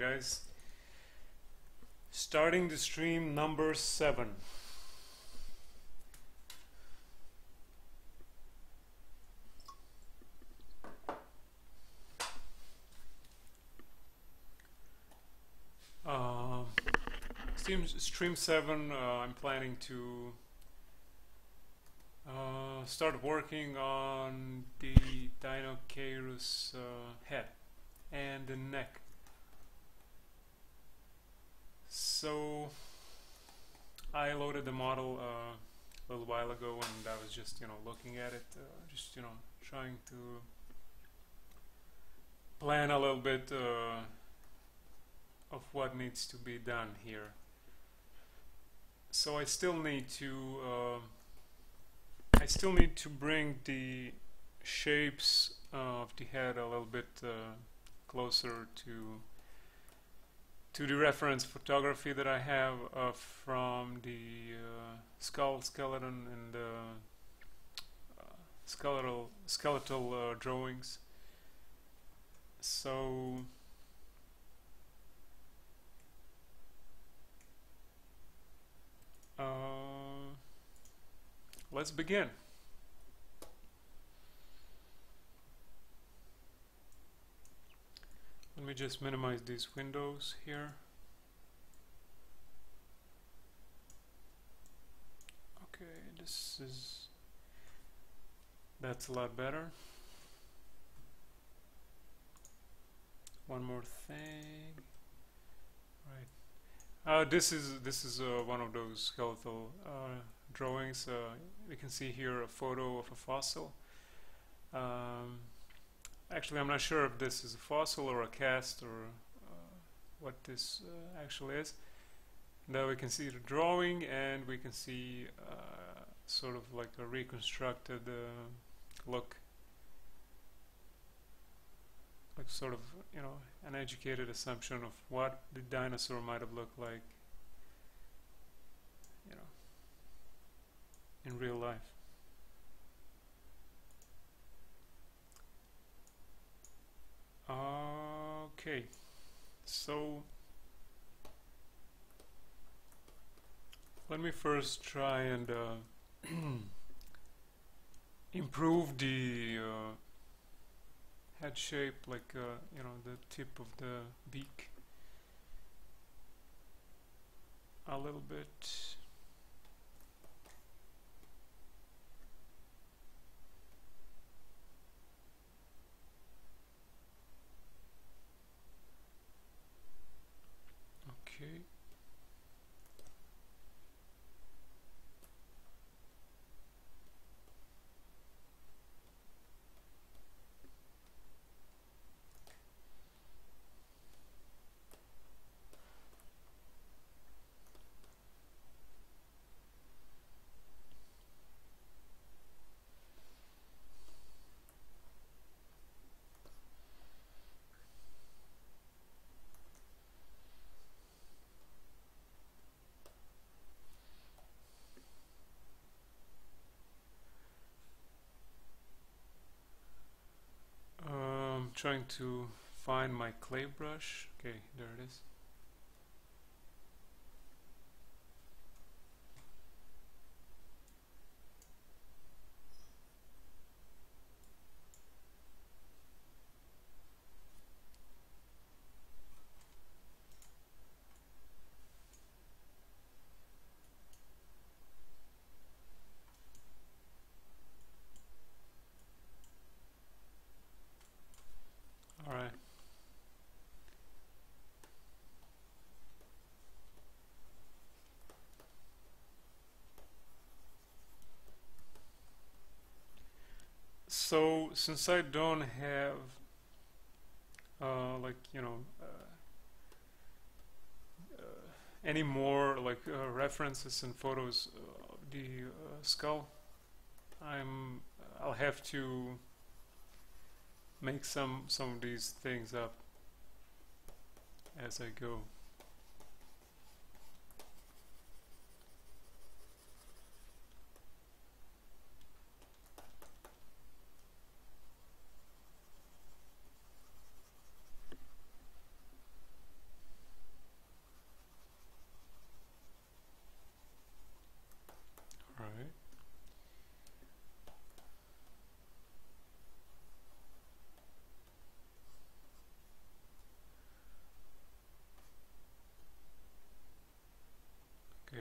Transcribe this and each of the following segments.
guys. Starting the stream number 7. Stream 7, I'm planning to start working on the Dinosaurus head and the neck. So I loaded the model a little while ago, and I was just looking at it, just trying to plan a little bit of what needs to be done here. So I still need to bring the shapes of the head a little bit closer to the reference photography that I have from the skull, skeleton, and skeletal drawings. So let's begin. Let me just minimize these windows here. Okay, that's a lot better. One more thing. Right. This is one of those skeletal drawings. You can see here a photo of a fossil. Actually, I'm not sure if this is a fossil or a cast or what this actually is. Now we can see the drawing, and we can see sort of like a reconstructed look, like sort of an educated assumption of what the dinosaur might have looked like in real life. Okay, so let me first try and improve the head shape, like the tip of the beak a little bit. Okay. Trying to find my clay brush. Okay, there it is. Alright. So since I don't have any more references and photos of the skull, I'll have to make some of these things up as I go.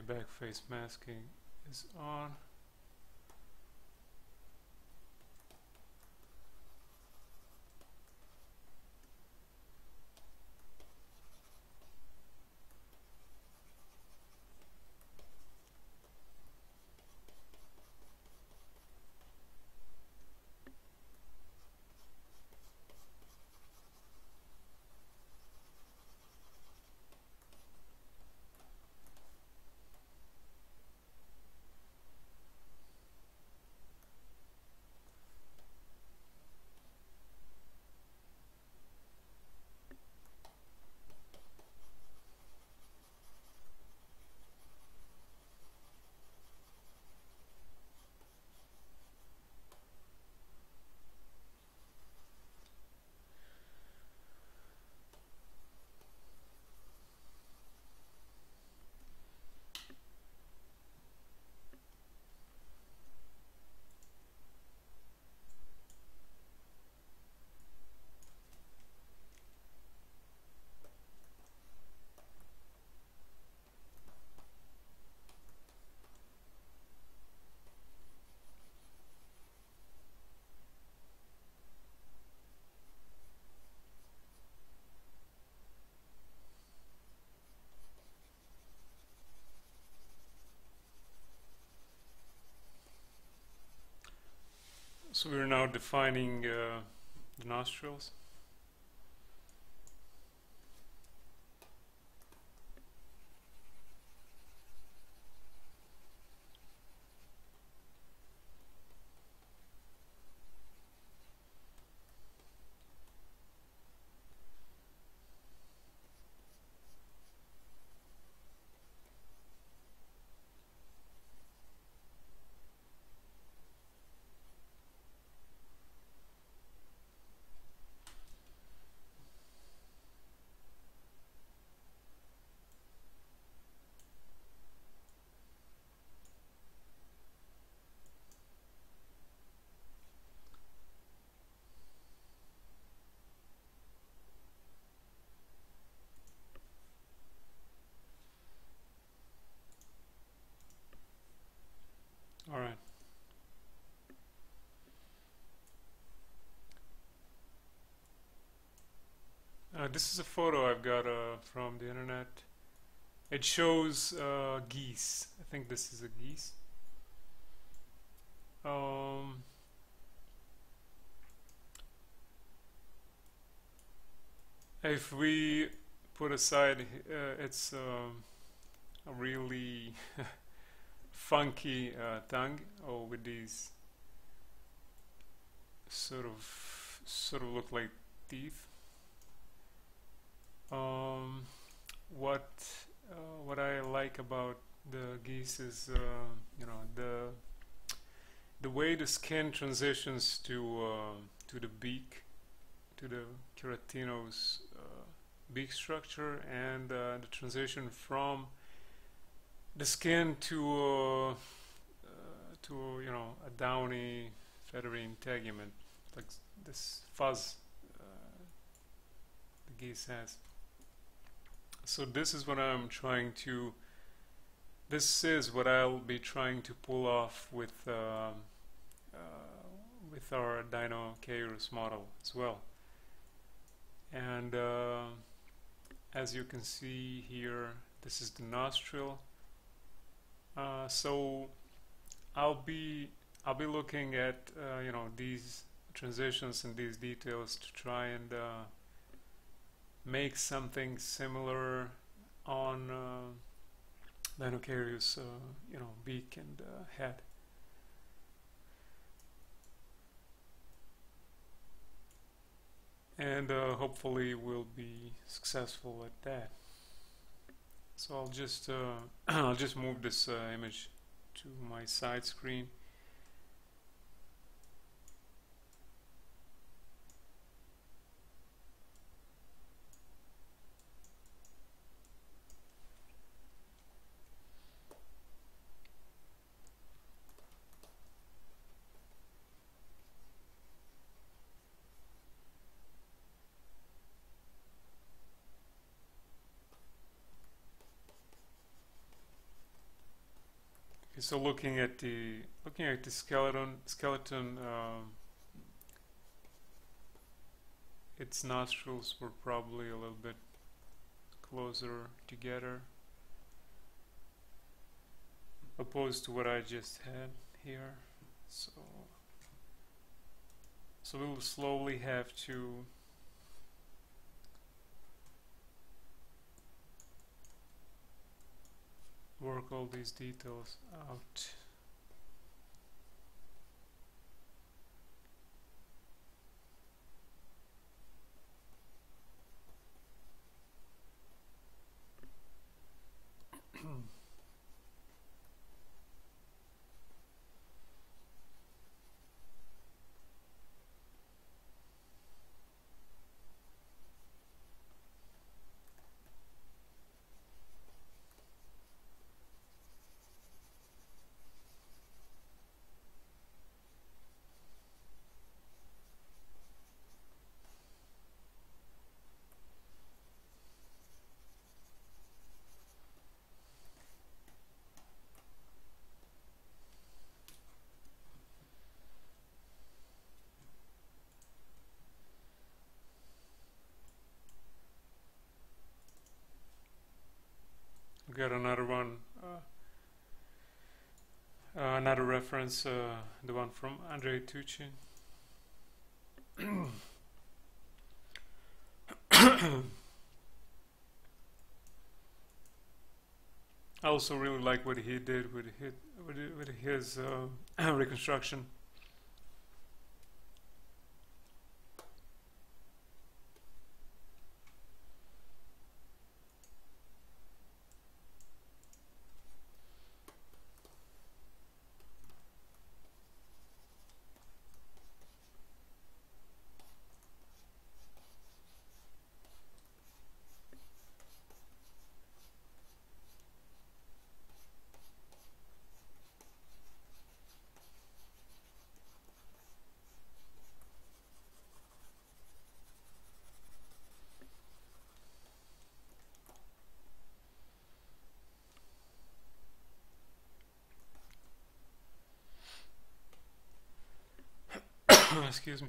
back face masking is on. So we're now defining the nostrils. All right. This is a photo I've got from the internet. It shows geese. I think this is a geese. If we put aside, it's a really funky tongue, or with these sort of look like teeth. What I like about the geese is you know, the way the skin transitions to the beak, to the keratinose beak structure, and the transition from the skin to you know, a downy feathery integument, like this fuzz the geese has. So this is what I'm trying to, this is what I'll be trying to pull off with our Dino-Chaos model as well. And as you can see here, this is the nostril. So I'll be looking at you know, these transitions and these details to try and make something similar on Dino-Chaos you know, beak and head. And hopefully we'll be successful at that. So I'll just I'll just move this image to my side screen. So looking at the skeleton, its nostrils were probably a little bit closer together, opposed to what I just had here. So we'll slowly have to work all these details out. We got another one, another reference, the one from Andrei Tuchin. I also really like what he did with his reconstruction. Excuse me.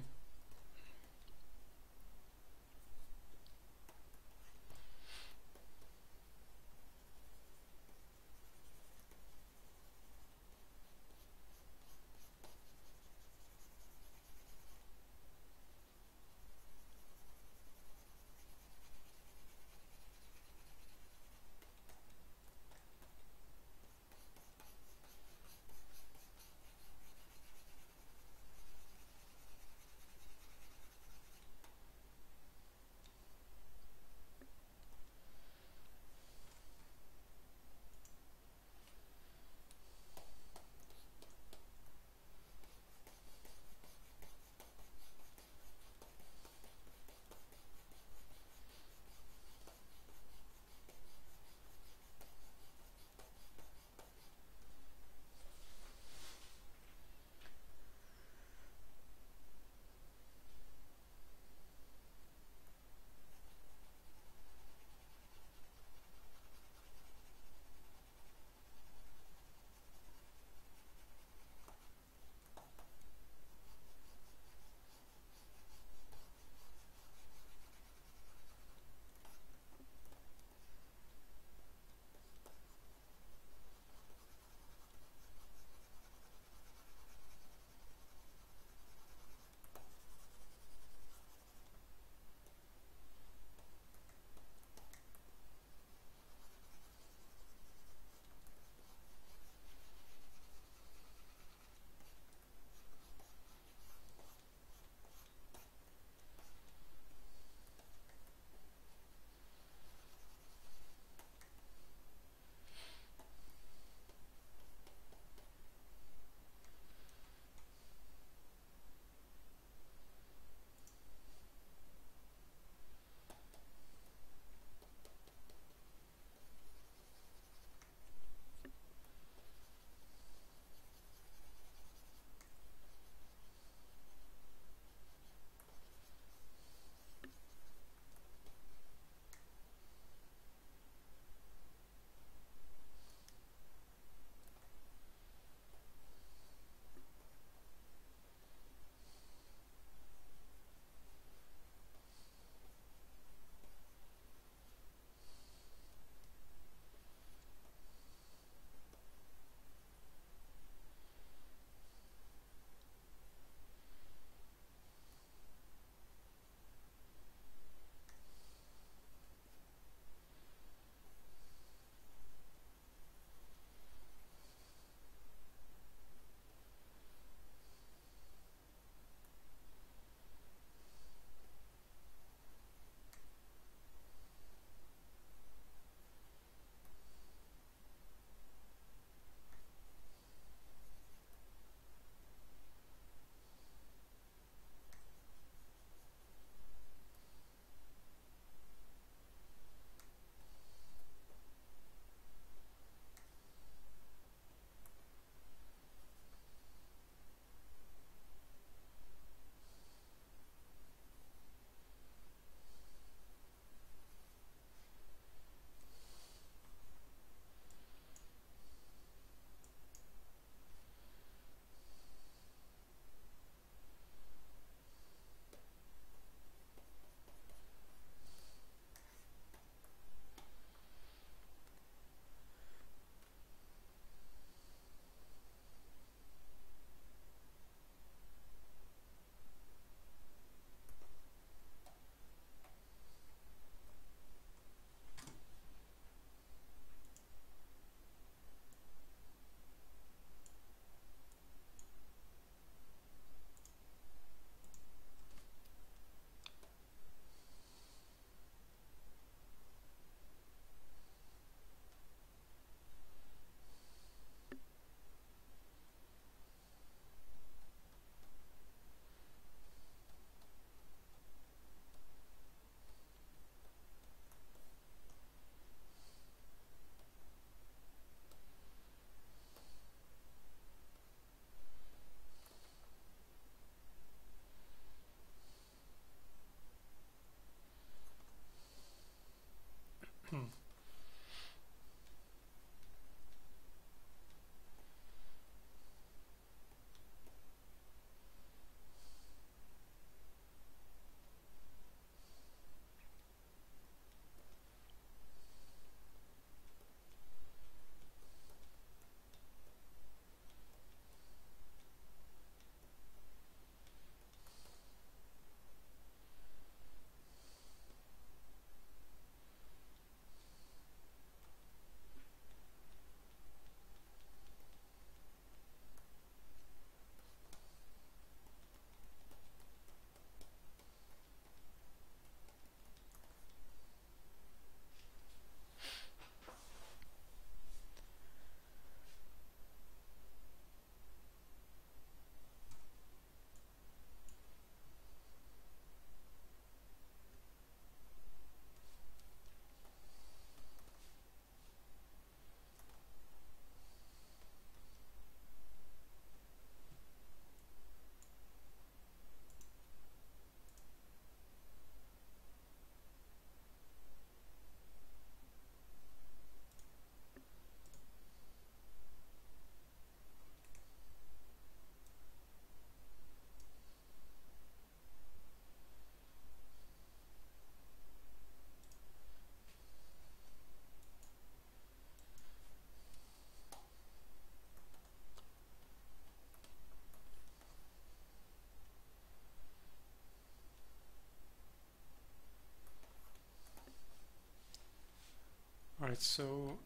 Alright, so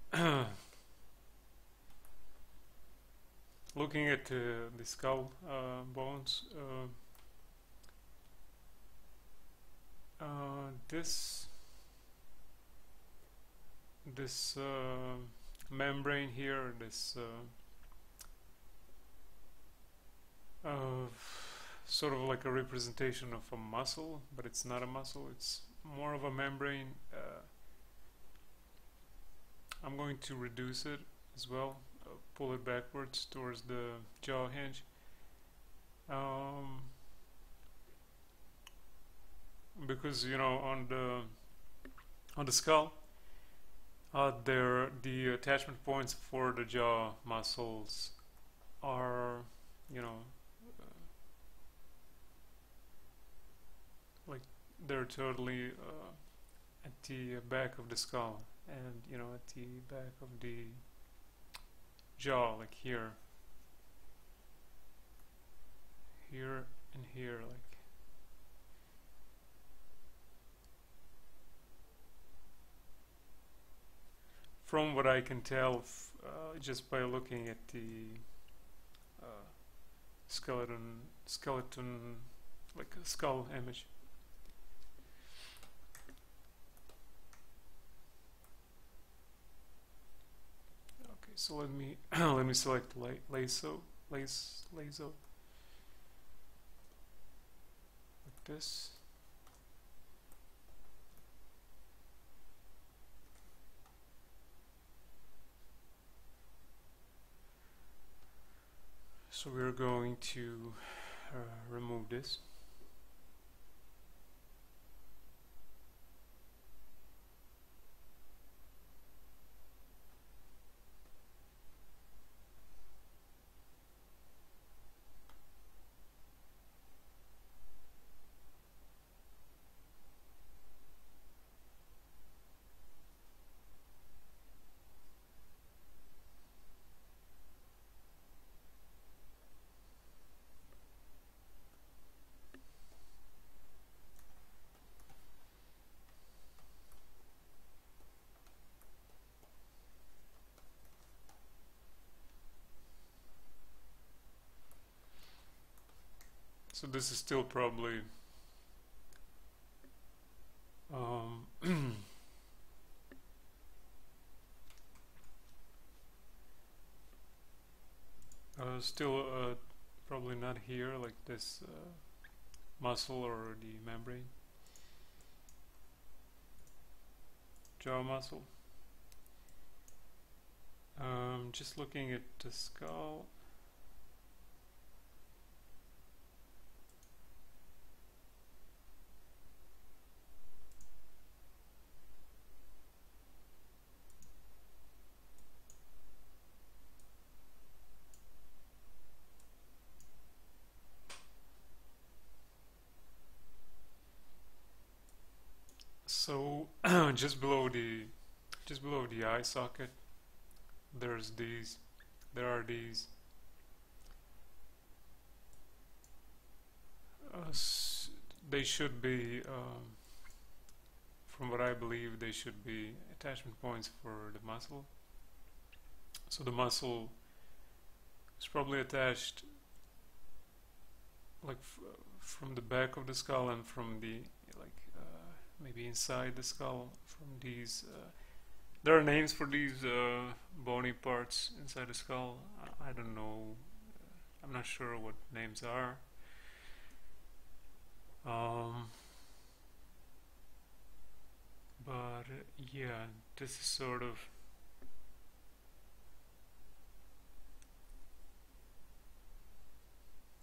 looking at the skull bones, this membrane here, this sort of like a representation of a muscle, but it's not a muscle, it's more of a membrane. I'm going to reduce it as well, pull it backwards towards the jaw hinge. Because, you know, on the skull, the attachment points for the jaw muscles are, you know, like they're totally at the back of the skull, and you know, at the back of the jaw, like here, and here, like. From what I can tell, just by looking at the skeleton, like a skull image. Okay, so let me let me select lasso, like this. So we're going to remove this. So this is still probably still probably not here, like this muscle or the membrane, jaw muscle. Just looking at the skull. So just below the eye socket, there are these they should be, from what I believe, they should be attachment points for the muscle. So the muscle is probably attached like from the back of the skull and from the maybe inside the skull, from these there are names for these bony parts inside the skull. I don't know, I'm not sure what names are. But yeah, this is sort of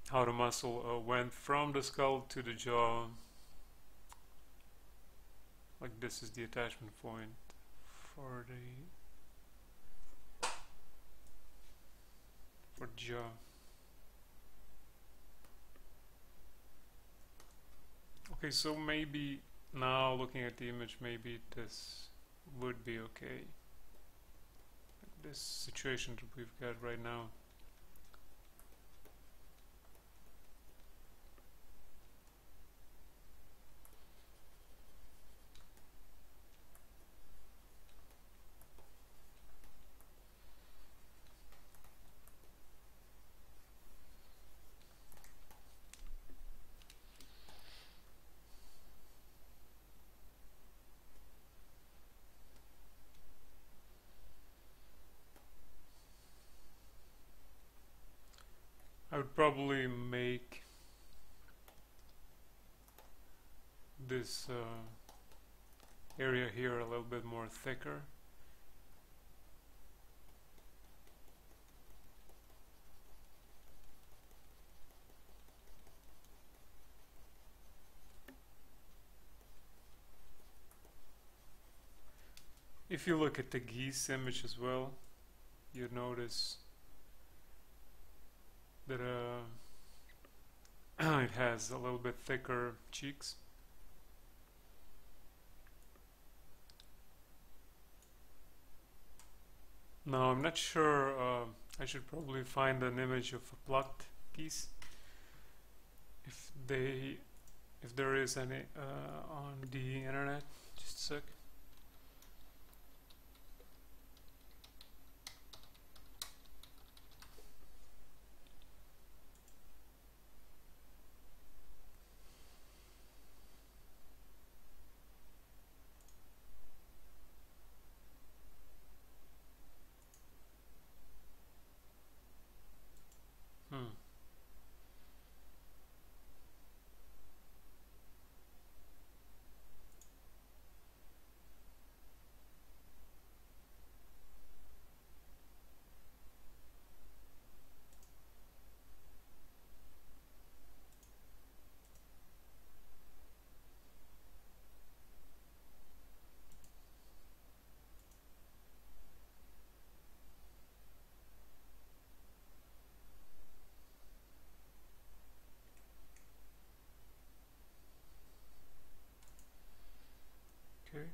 how the muscle went from the skull to the jaw. Like this is the attachment point for the jaw. Okay, so maybe now looking at the image, maybe this would be okay. This situation that we've got right now. I would probably make this area here a little bit more thicker. If you look at the geese image as well, you notice that it has a little bit thicker cheeks. Now I'm not sure, I should probably find an image of a plucked geese, if there is any on the internet. Just a sec. Okay.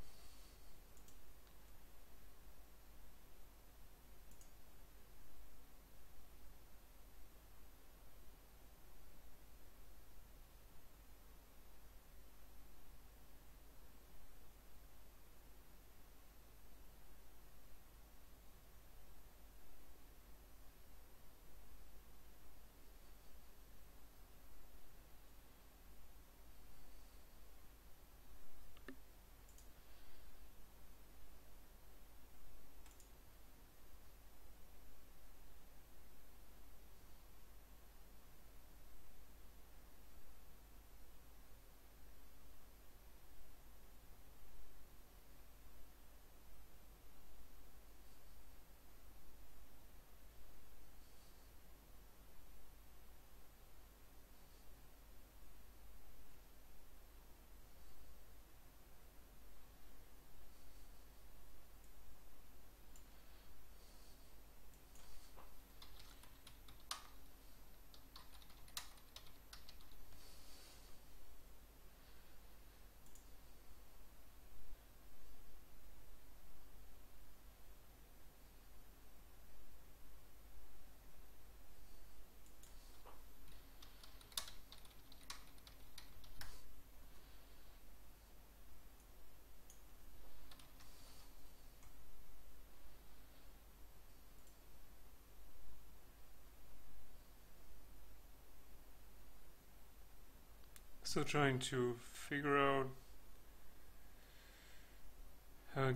Still trying to figure out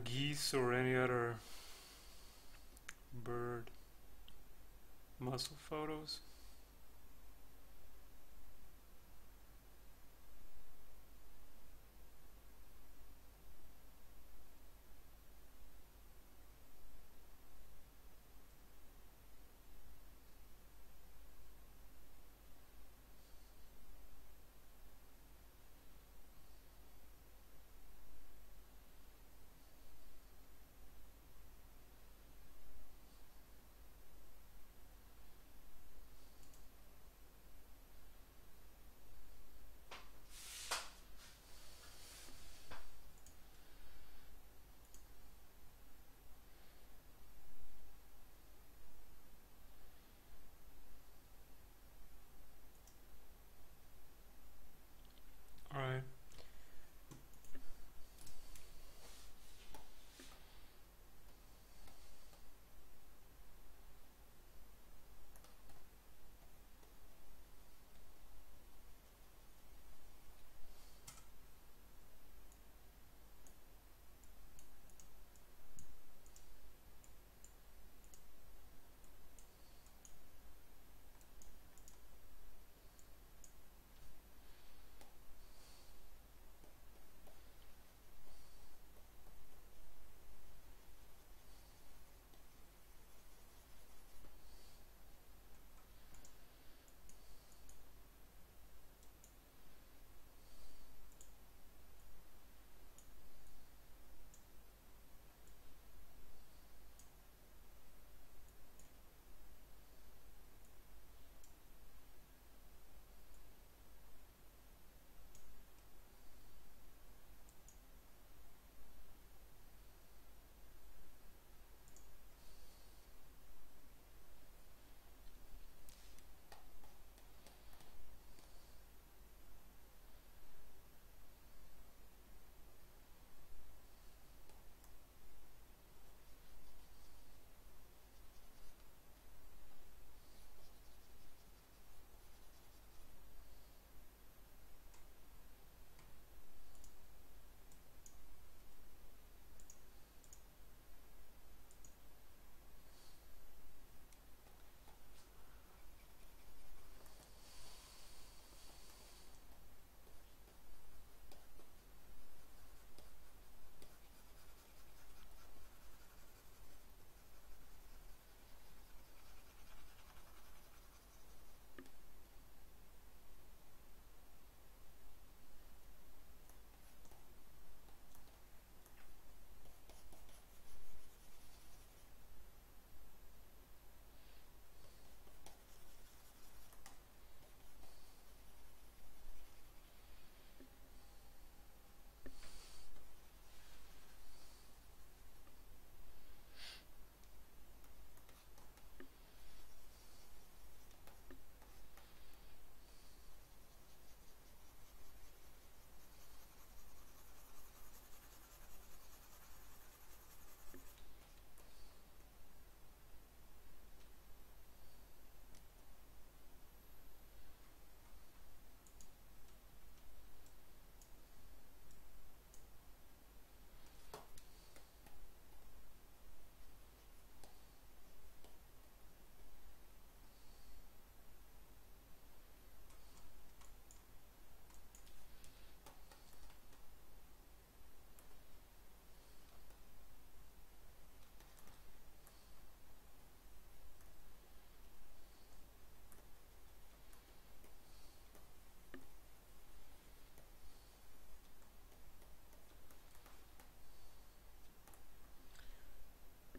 geese or any other bird muscle photos. Alright.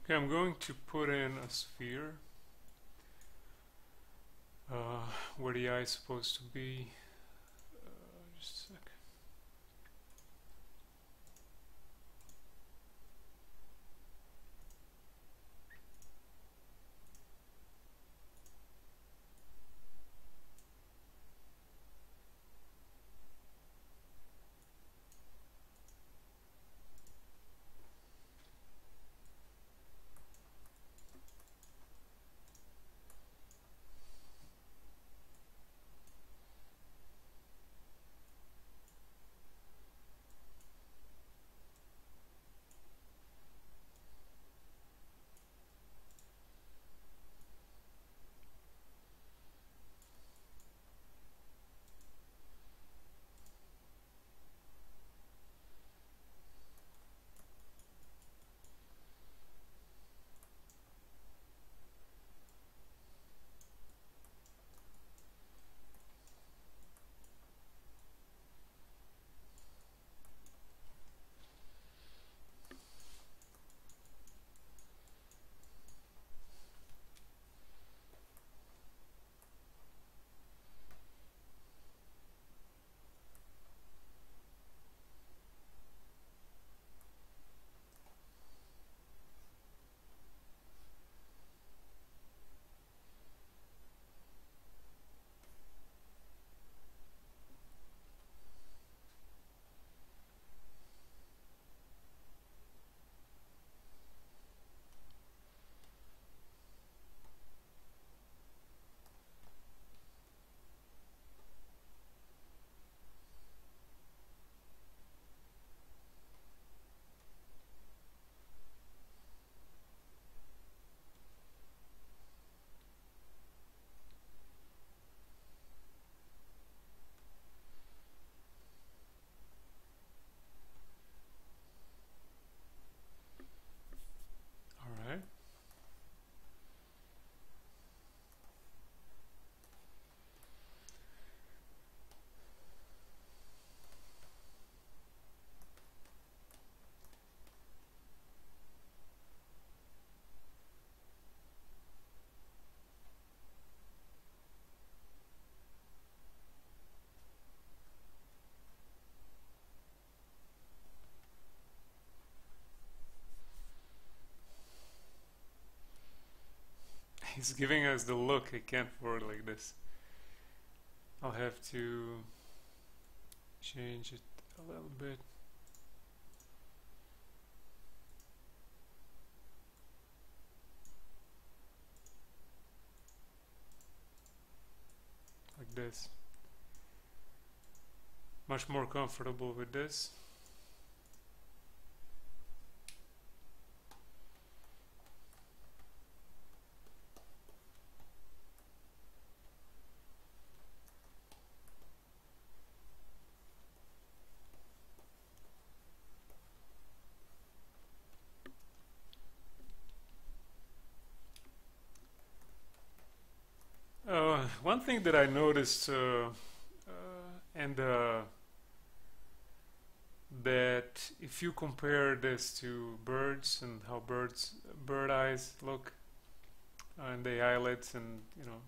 Okay, I'm going to put in a sphere where the eye is supposed to be. Just a sec. he's giving us the look. I can't forward like this. I'll have to change it a little bit. Like this. Much more comfortable with this. One thing that I noticed, and that if you compare this to birds and how bird eyes look, and the eyelids, and you know,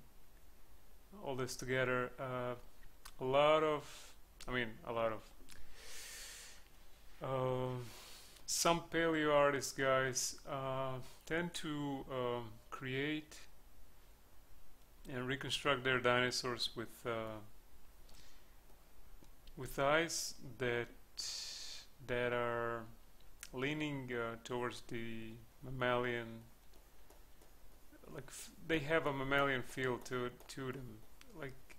all this together, a lot of, some paleo artist guys tend to create and reconstruct their dinosaurs with eyes that are leaning towards the mammalian, like they have a mammalian feel to them, like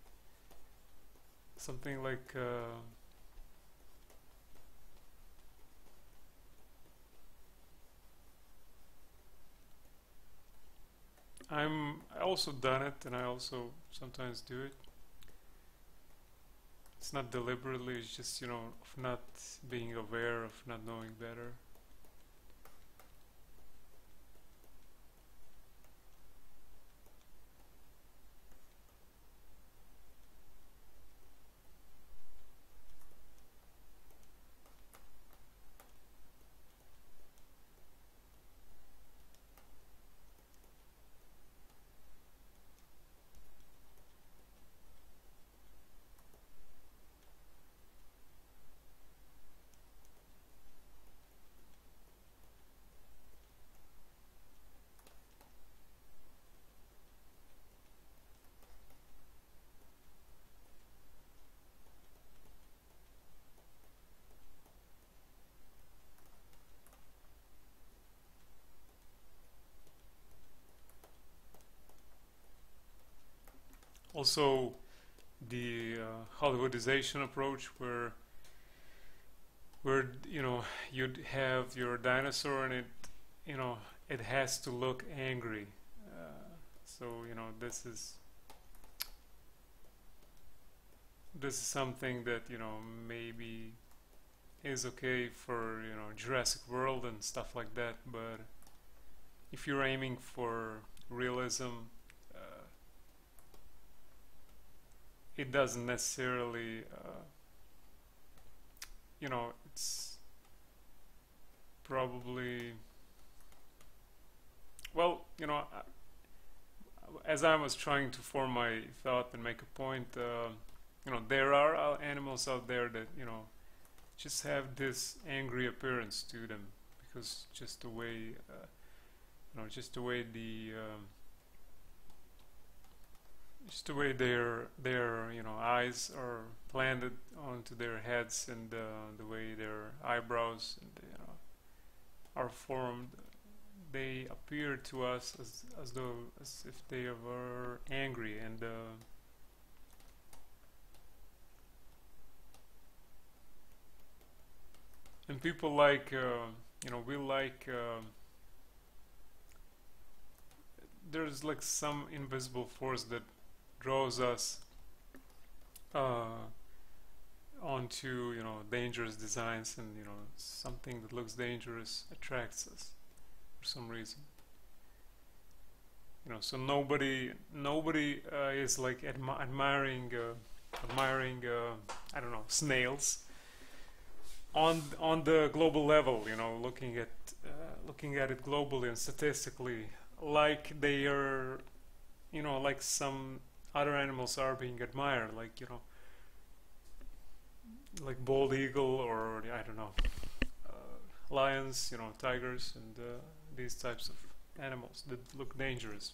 something like I also done it, and I also sometimes do it. It's not deliberately, it's just, you know, of not being aware, of not knowing better. Also, the Hollywoodization approach, where you know, you'd have your dinosaur and it, you know, it has to look angry. So you know, this is something that, you know, maybe is okay for, you know, Jurassic World and stuff like that, but if you're aiming for realism, it doesn't necessarily, you know, it's probably, well, you know, as I was trying to form my thought and make a point, you know, there are animals out there that, you know, just have this angry appearance to them, because just the way, you know, just the way their you know, eyes are planted onto their heads, and the way their eyebrows and, you know, are formed, they appear to us as if they were angry, and people like, you know, we like, there's like some invisible force that draws us onto, you know, dangerous designs, and, you know, something that looks dangerous attracts us for some reason. You know, so nobody is like admiring I don't know, snails on the global level, you know, looking at it globally and statistically, like they are, you know, like some other animals are being admired, like, you know, like bald eagle, or I don't know, lions, you know, tigers, and these types of animals that look dangerous.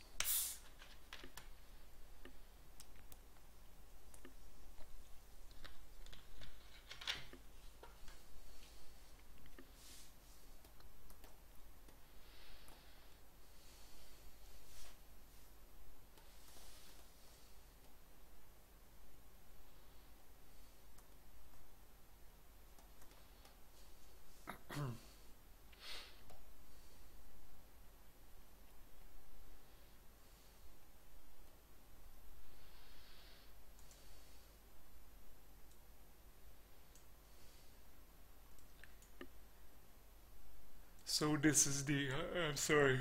So this is the, I'm sorry,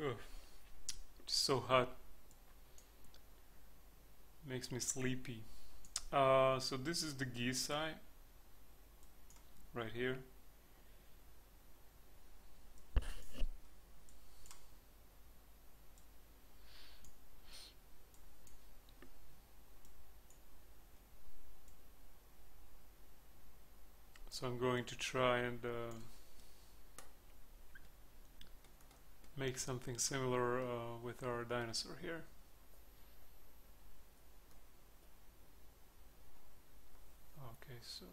oh, it's so hot, makes me sleepy. So this is the geese eye, right here. So I'm going to try and make something similar with our dinosaur here. Okay, so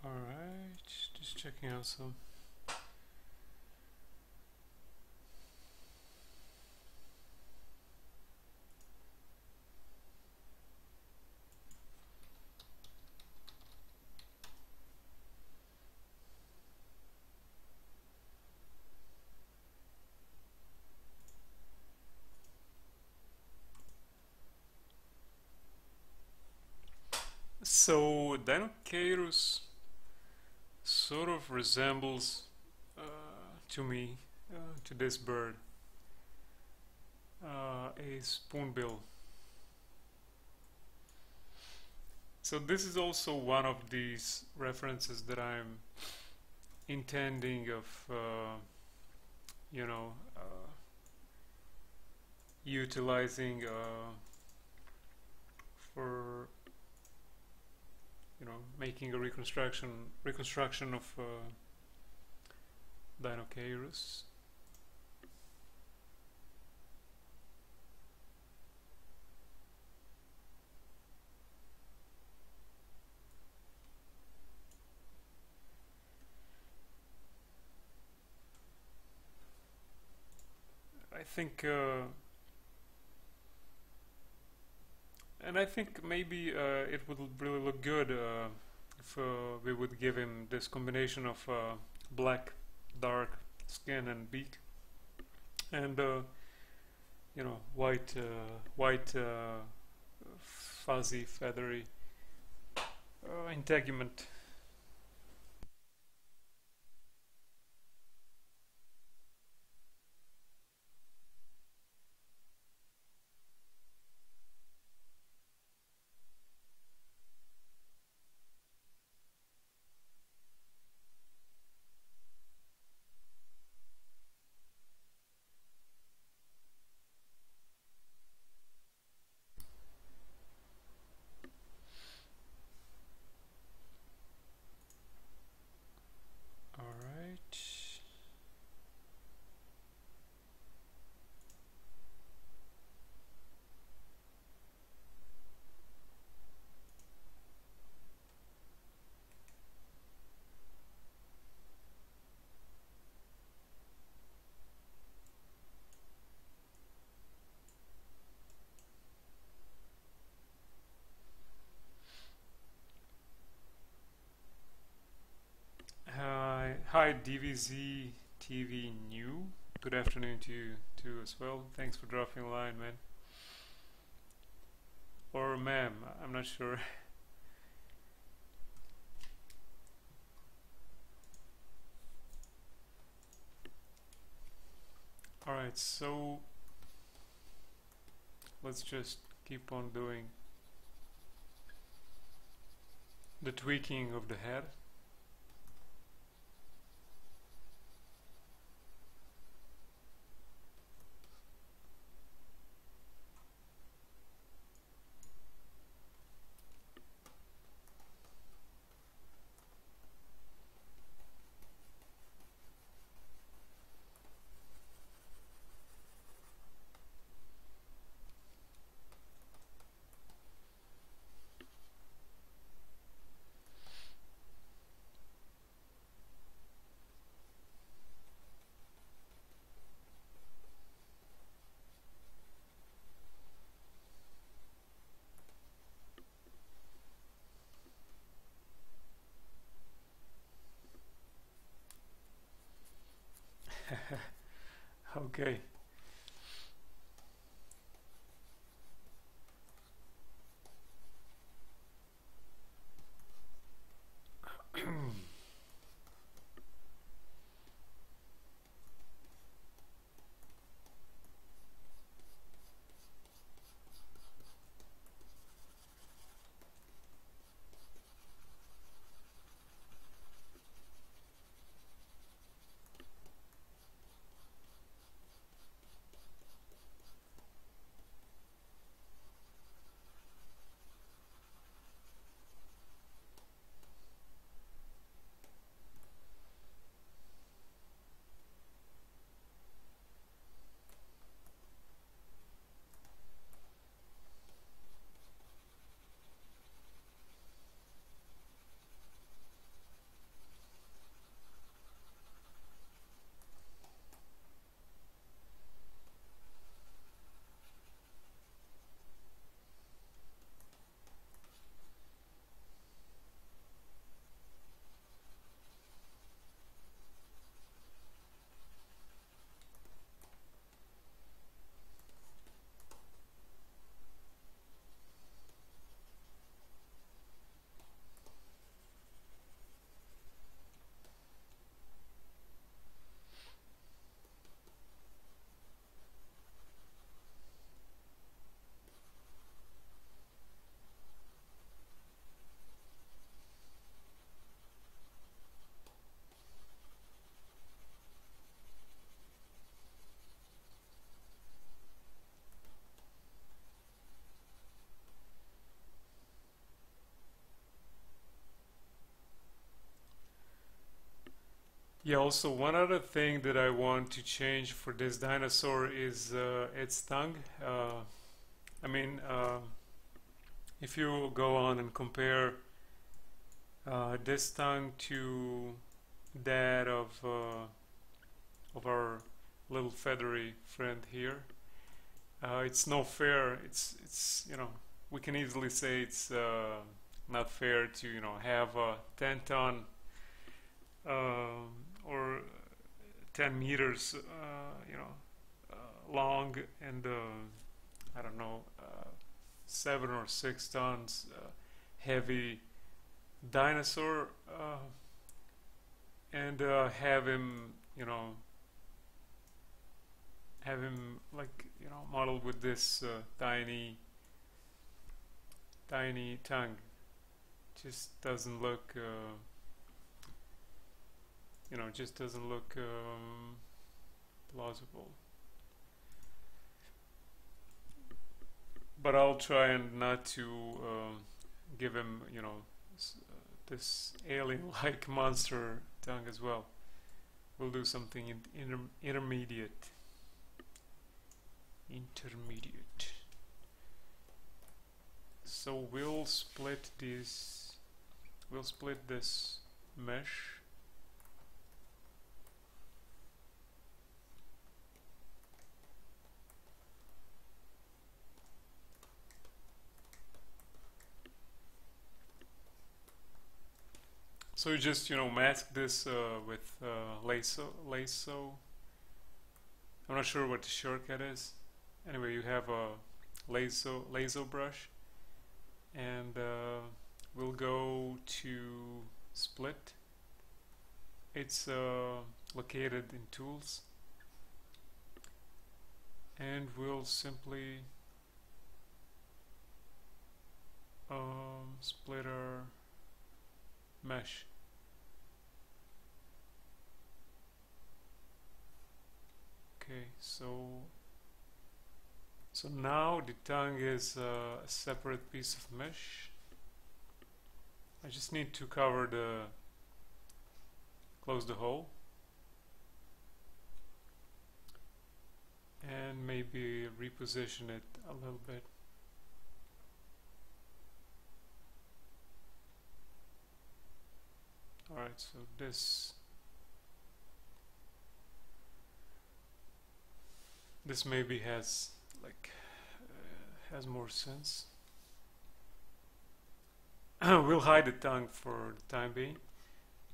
alright, just checking out some. So Dinocairus sort of resembles to me, to this bird, a spoonbill. So this is also one of these references that I'm intending of, you know, utilizing for, you know, making a reconstruction of Dinocairus. think and I think maybe it would really look good if we would give him this combination of black, dark skin and beak, and you know, white, fuzzy, feathery integument. All right. Hi, DVZ TV New. Good afternoon to you too as well. Thanks for dropping a line, man. Or ma'am, I'm not sure. Alright, so let's just keep on doing the tweaking of the head. Okay. Yeah, also one other thing that I want to change for this dinosaur is its tongue. I mean, if you go on and compare this tongue to that of our little feathery friend here. It's no fair. It's you know, we can easily say it's not fair to, you know, have a 10-ton or 10 meters you know, long and I don't know, 7 or 6 tons heavy dinosaur and have him, you know, have him like, you know, modeled with this tiny tongue. Just doesn't look you know, just doesn't look plausible. But I'll try and not to give him, you know, this alien-like monster tongue as well. We'll do something intermediate. So we'll split these. We'll split this mesh. So you just, you know, mask this with lasso. I'm not sure what the shortcut is. Anyway, you have a lasso brush, and we'll go to split. It's located in tools, and we'll simply split our mesh. Okay, so now the tongue is a separate piece of mesh. I just need to close the hole, and maybe reposition it a little bit. Alright, so this maybe has like has more sense. We'll hide the tongue for the time being,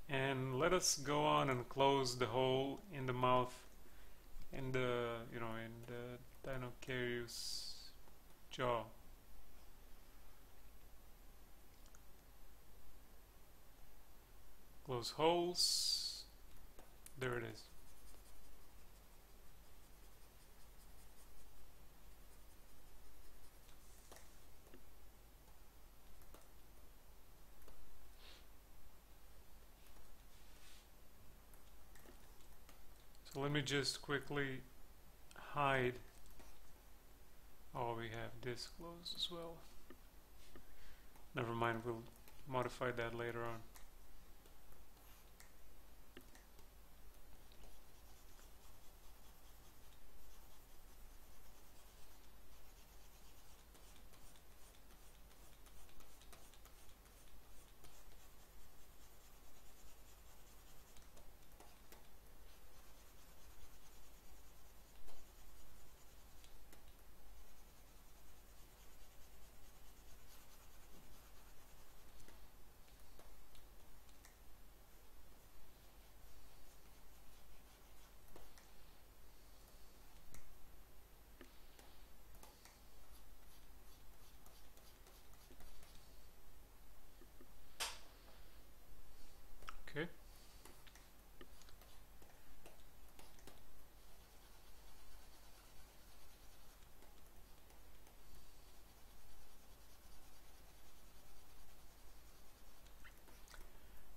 and let us go on and close the hole in the mouth, in the, you know, in the Dinocaryus jaw. Close holes. There it is. So let me just quickly hide. Oh, we have this closed as well. Never mind, we'll modify that later on. Okay.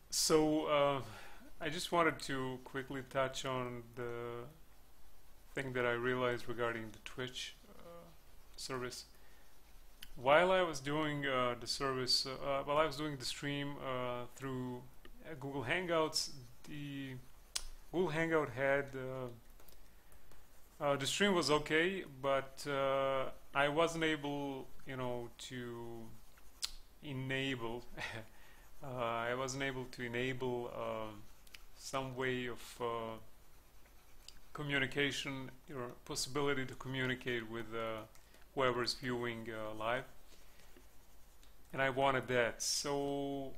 So I just wanted to quickly touch on the thing that I realized regarding the Twitch service. While I was doing the service, while I was doing the stream through Google Hangouts, the Google Hangout had the stream was okay, but I wasn't able, you know, to enable. I wasn't able to enable some way of communication, your possibility to communicate with whoever's viewing live, and I wanted that. So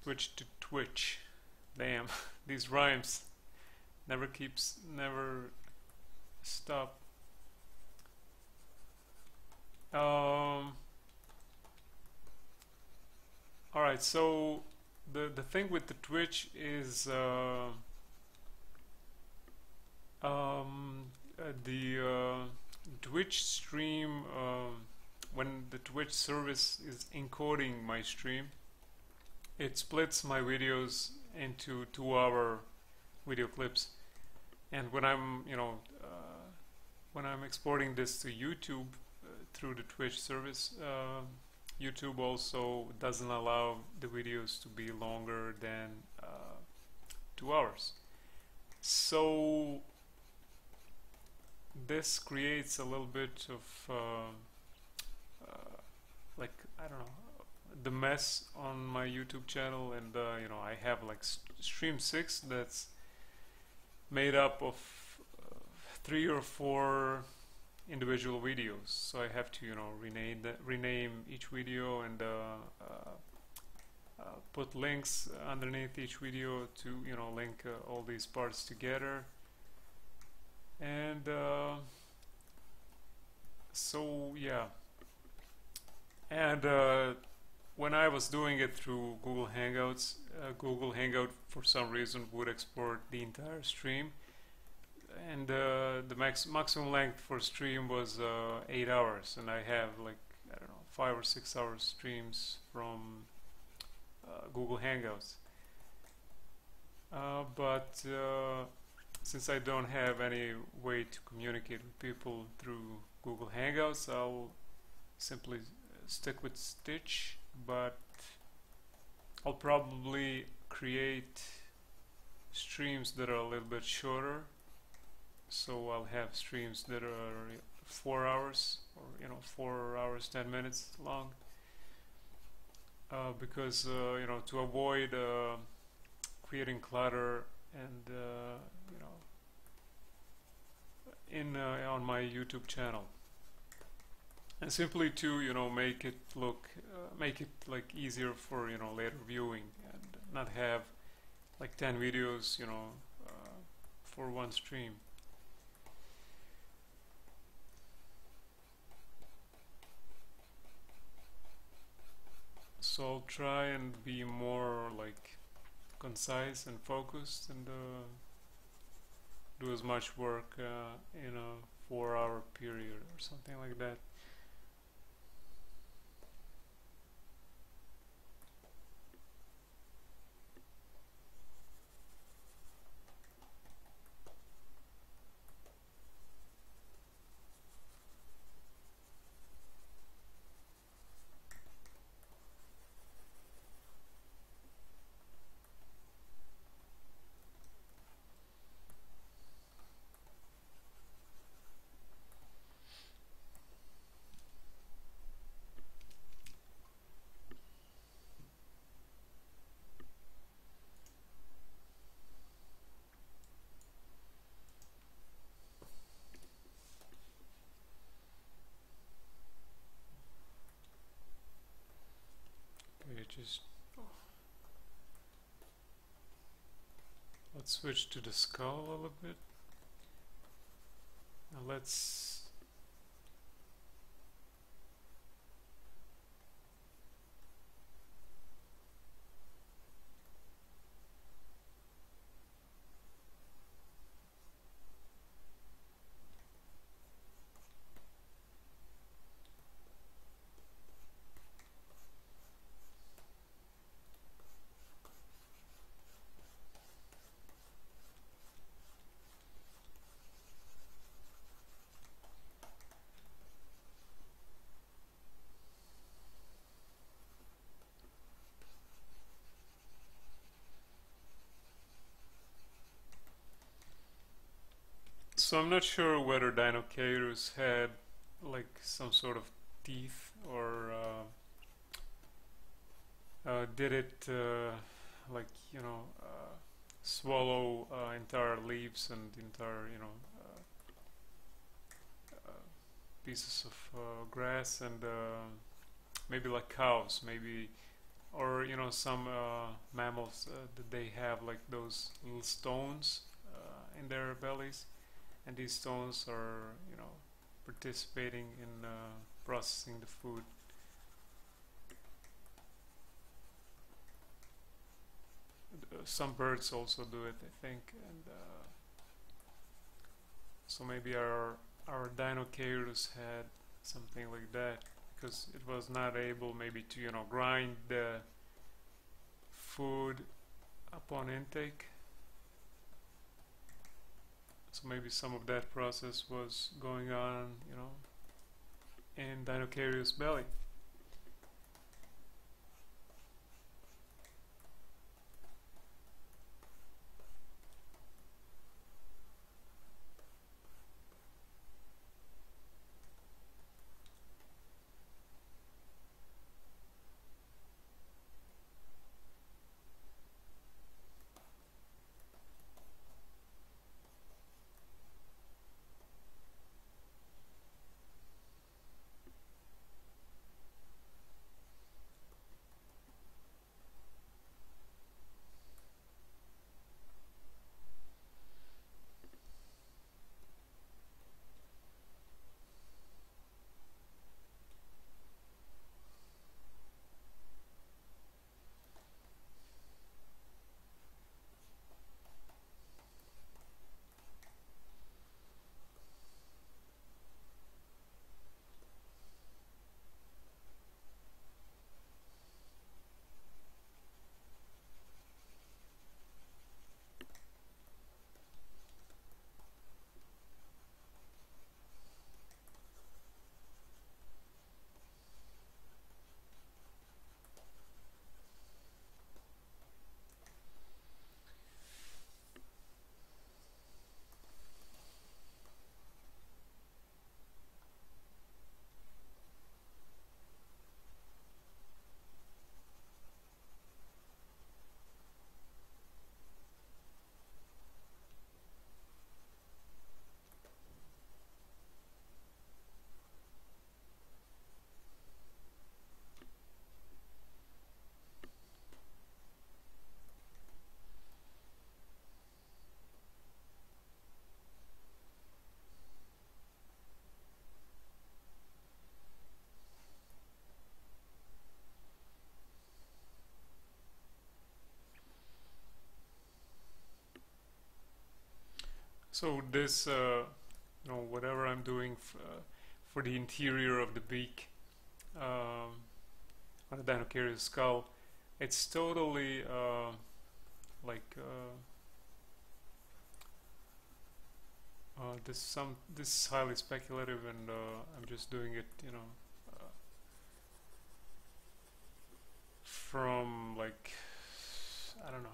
switch to Twitch. Damn, these rhymes never stop. All right, so the thing with the Twitch is the Twitch stream, when the Twitch service is encoding my stream, it splits my videos into 2-hour video clips, and when I'm when I'm exporting this to YouTube through the Twitch service, YouTube also doesn't allow the videos to be longer than 2 hours. So this creates a little bit of like, I don't know, the mess on my YouTube channel, and I have like stream 6 that's made up of 3 or 4 individual videos, so I have to rename each video and put links underneath each video to link all these parts together. And so yeah, and when I was doing it through Google Hangouts, Google Hangout for some reason would export the entire stream, and the maximum length for stream was 8 hours, and I have like, I don't know, 5 or 6 hours streams from Google Hangouts. But since I don't have any way to communicate with people through Google Hangouts, I'll simply stick with Stitch, but I'll probably create streams that are a little bit shorter. So I'll have streams that are 4 hours, or 4 hours 10 minutes long, because to avoid creating clutter and on my YouTube channel, and simply to make it look make it like easier for later viewing, and not have like 10 videos for one stream. So I'll try and be more like concise and focused, and do as much work in a 4-hour period or something like that. Let's switch to the skull a little bit. Now let's So I'm not sure whether Dinocaurus had like some sort of teeth, or did it like swallow entire leaves and entire, pieces of grass, and maybe like cows, maybe, or some mammals that they have like those little stones in their bellies, and these stones are participating in processing the food. Some birds also do it, I think, and so maybe our Dinocairus had something like that, because it was not able maybe to grind the food upon intake. So maybe some of that process was going on, in Dinocairus' belly. So this, whatever I'm doing for the interior of the beak on the Dinocairus skull, it's totally like this is highly speculative, and I'm just doing it, from like, I don't know.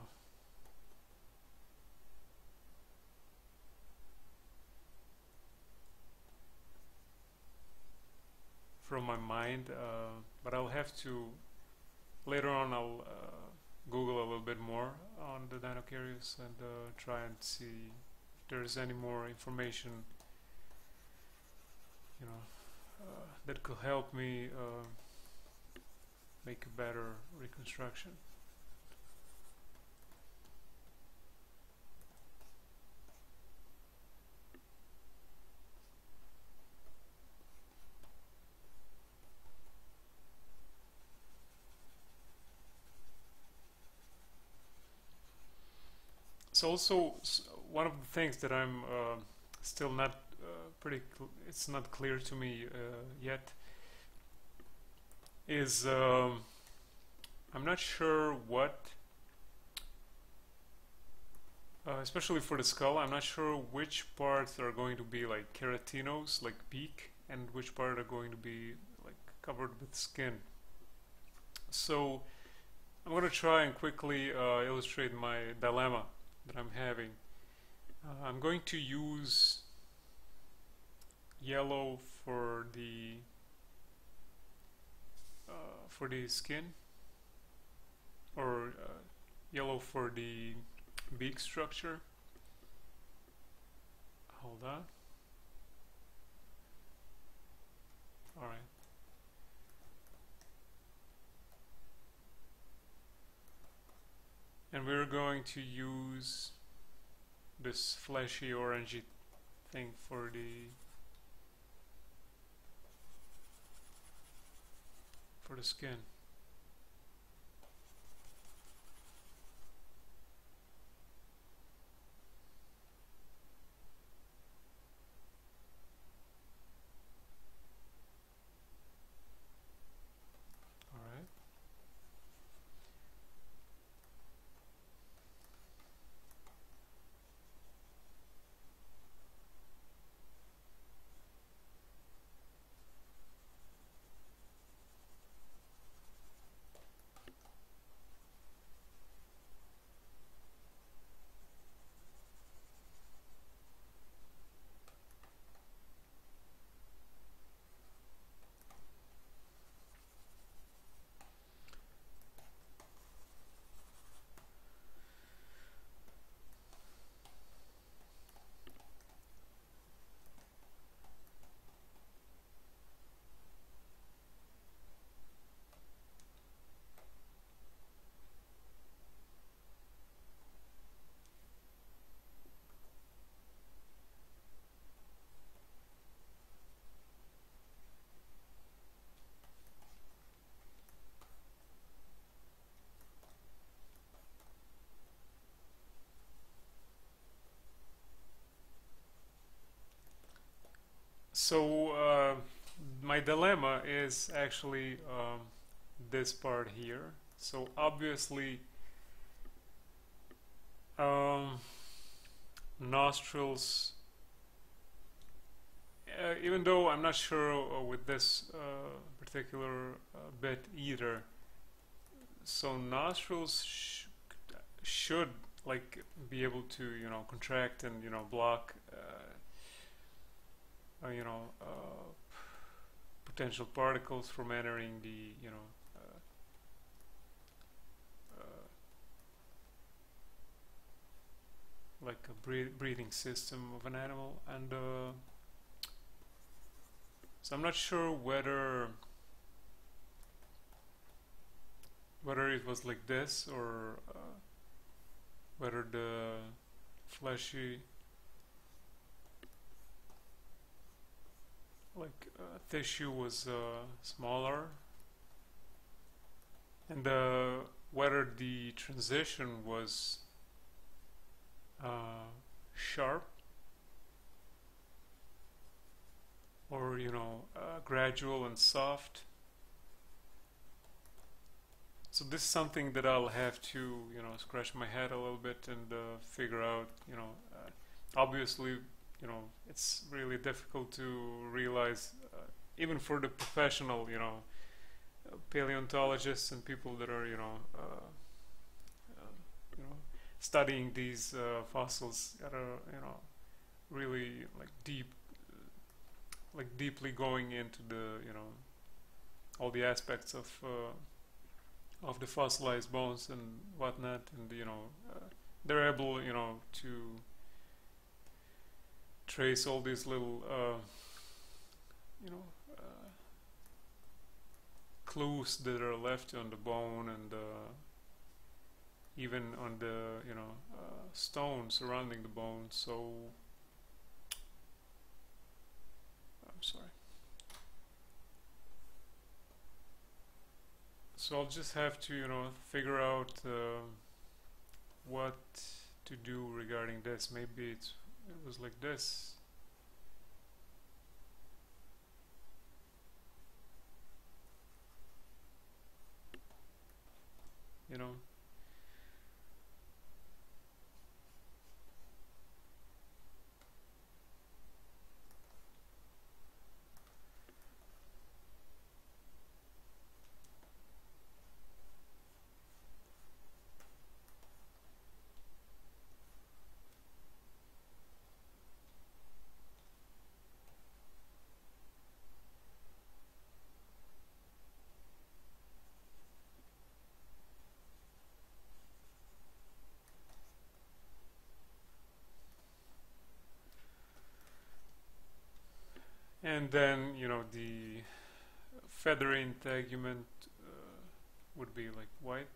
From my mind, but I'll have to later on. I'll Google a little bit more on the Dinocairus and try and see if there's any more information, that could help me make a better reconstruction. It's also one of the things that I'm still not it's not clear to me yet, is I'm not sure what, especially for the skull, I'm not sure which parts are going to be like keratinos, like beak, and which part are going to be like covered with skin. So I'm going to try and quickly illustrate my dilemma that I'm having. I'm going to use yellow for the skin, or yellow for the beak structure. Hold on. All right. And we're going to use this fleshy orangey thing for the skin. So my dilemma is actually this part here. So obviously nostrils, even though I'm not sure with this particular bit either. So nostrils should like be able to, you know, contract and, you know, block potential particles from entering the, you know, like a breathing system of an animal. And so I'm not sure whether it was like this, or whether the fleshy like tissue was smaller, and whether the transition was sharp, or, you know, gradual and soft. So this is something that I'll have to, you know, scratch my head a little bit and figure out. You know, obviously, you know, it's really difficult to realize, even for the professional, you know, paleontologists and people that are, you know, studying these fossils that are, you know, really like deeply going into the, you know, all the aspects of the fossilized bones and whatnot, and, you know, they're able, you know, to trace all these little, you know, clues that are left on the bone, and even on the, you know, stone surrounding the bone. So I'm sorry. So I'll just have to, you know, figure out what to do regarding this. Maybe it was like this. You know. And then, you know, the feather integument would be like white.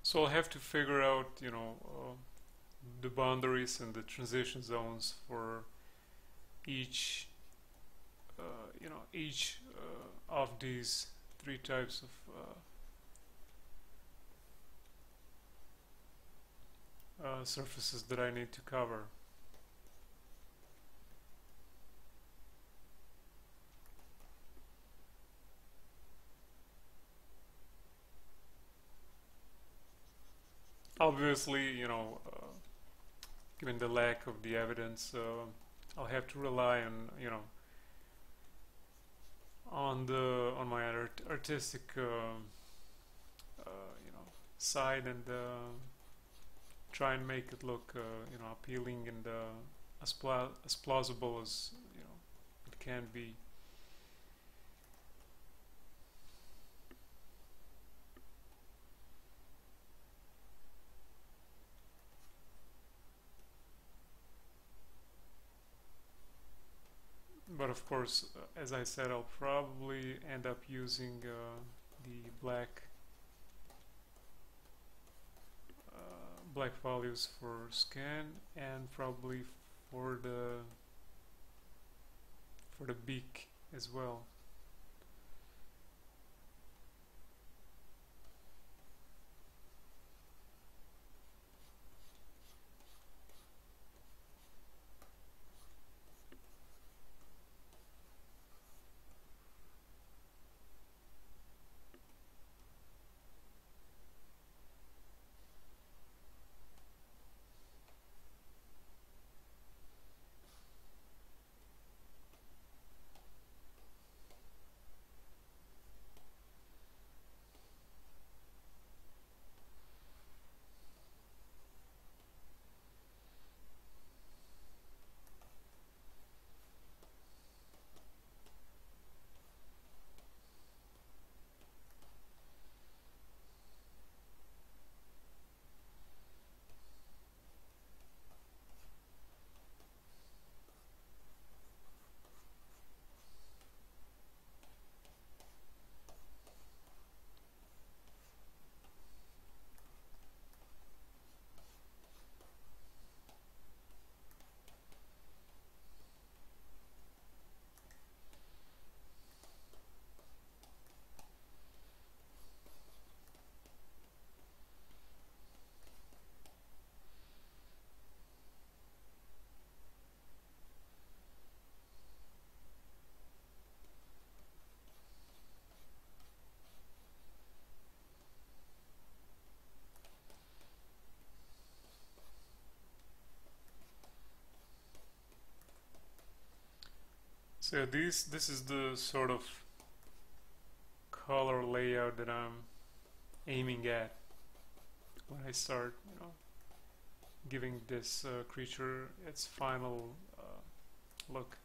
So I'll have to figure out, you know, the boundaries and the transition zones for each, you know, each of these three types of surfaces that I need to cover. Obviously, you know, given the lack of the evidence, I'll have to rely on, you know, on my artistic, you know, side, and try and make it look, you know, appealing and as plausible as, you know, it can be. But of course, as I said, I'll probably end up using the black values for scan, and probably for the beak as well. So this is the sort of color layout that I'm aiming at when I start, you know, giving this creature its final look.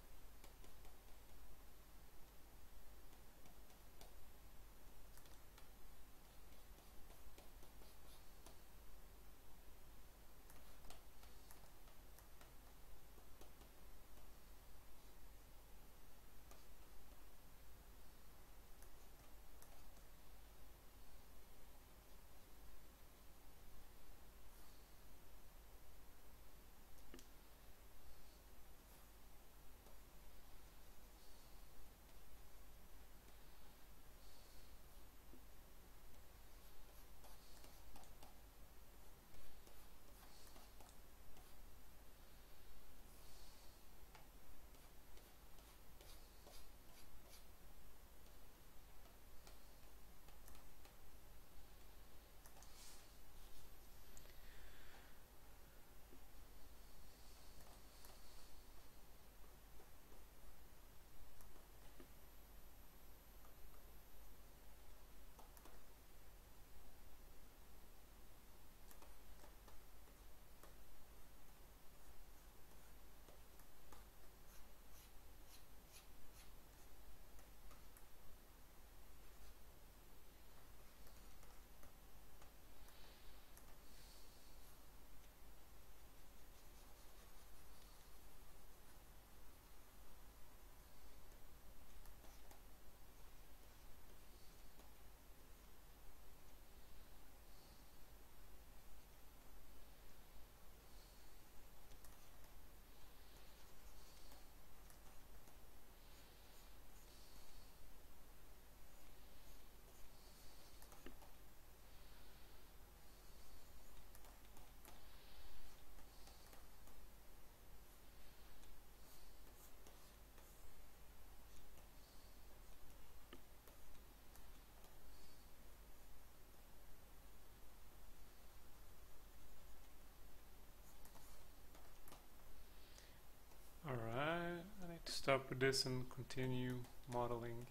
stop with this and continue modeling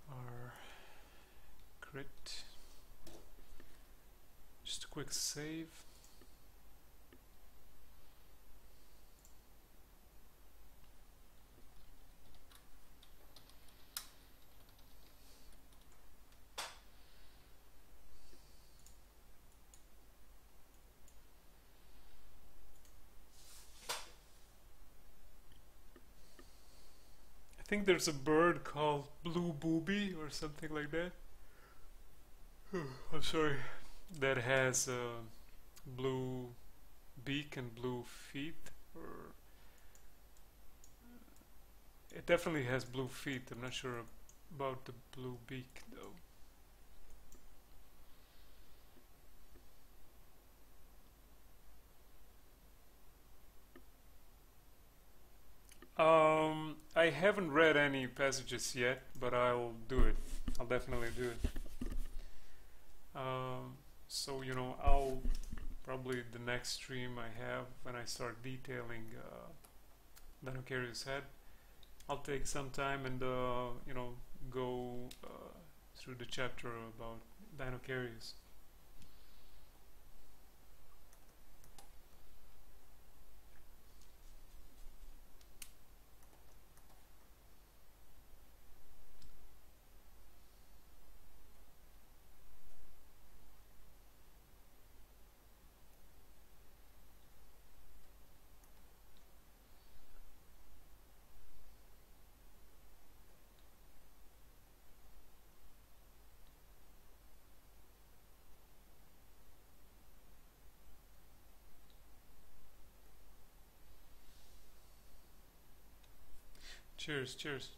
our crit. Just a quick save. I think there's a bird called Blue Booby or something like that. I'm sorry. That has a blue beak and blue feet, or it definitely has blue feet. I'm not sure about the blue beak though. I haven't read any passages yet, but I'll do it. I'll definitely do it. So you know, I'll probably the next stream I have when I start detailing Dinocary's head, I'll take some time and you know, go through the chapter about Dinocary's. Cheers, cheers.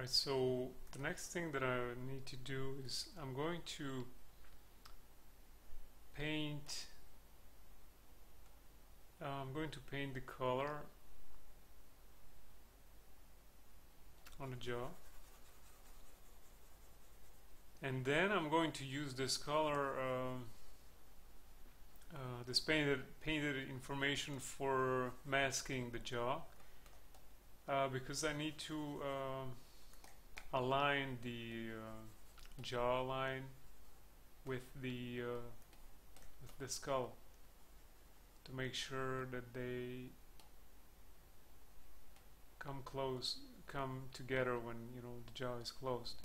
Alright, so the next thing that I need to do is I'm going to paint the color on the jaw, and then I'm going to use this color, this painted information for masking the jaw, because I need to align the jaw line with the skull to make sure that they come together when the jaw is closed.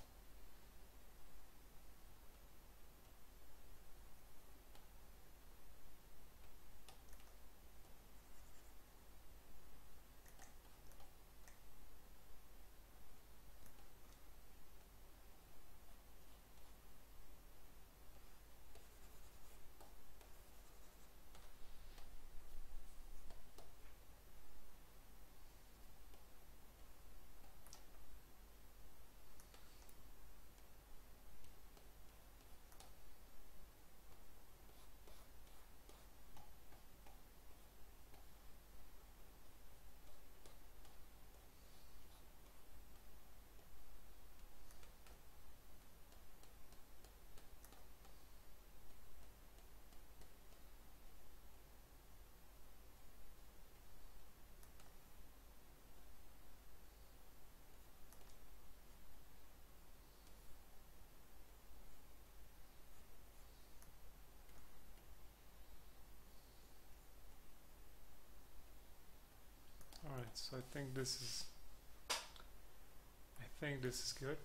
Alright, so I think this is good.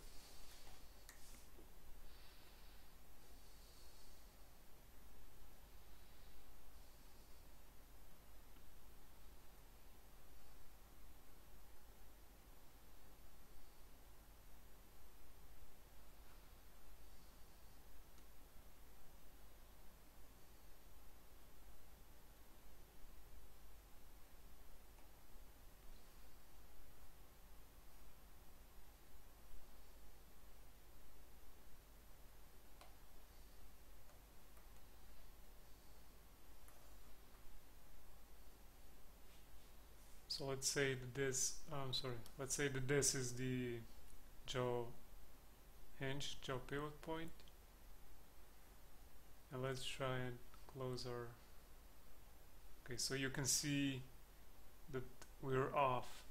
So let's say that this is the jaw hinge, jaw pivot point, and let's try and close our. Okay, so you can see that we're off.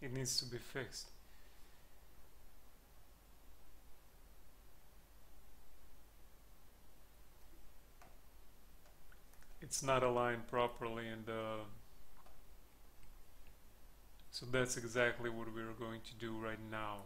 It needs to be fixed. It's not aligned properly, and so that's exactly what we're going to do right now.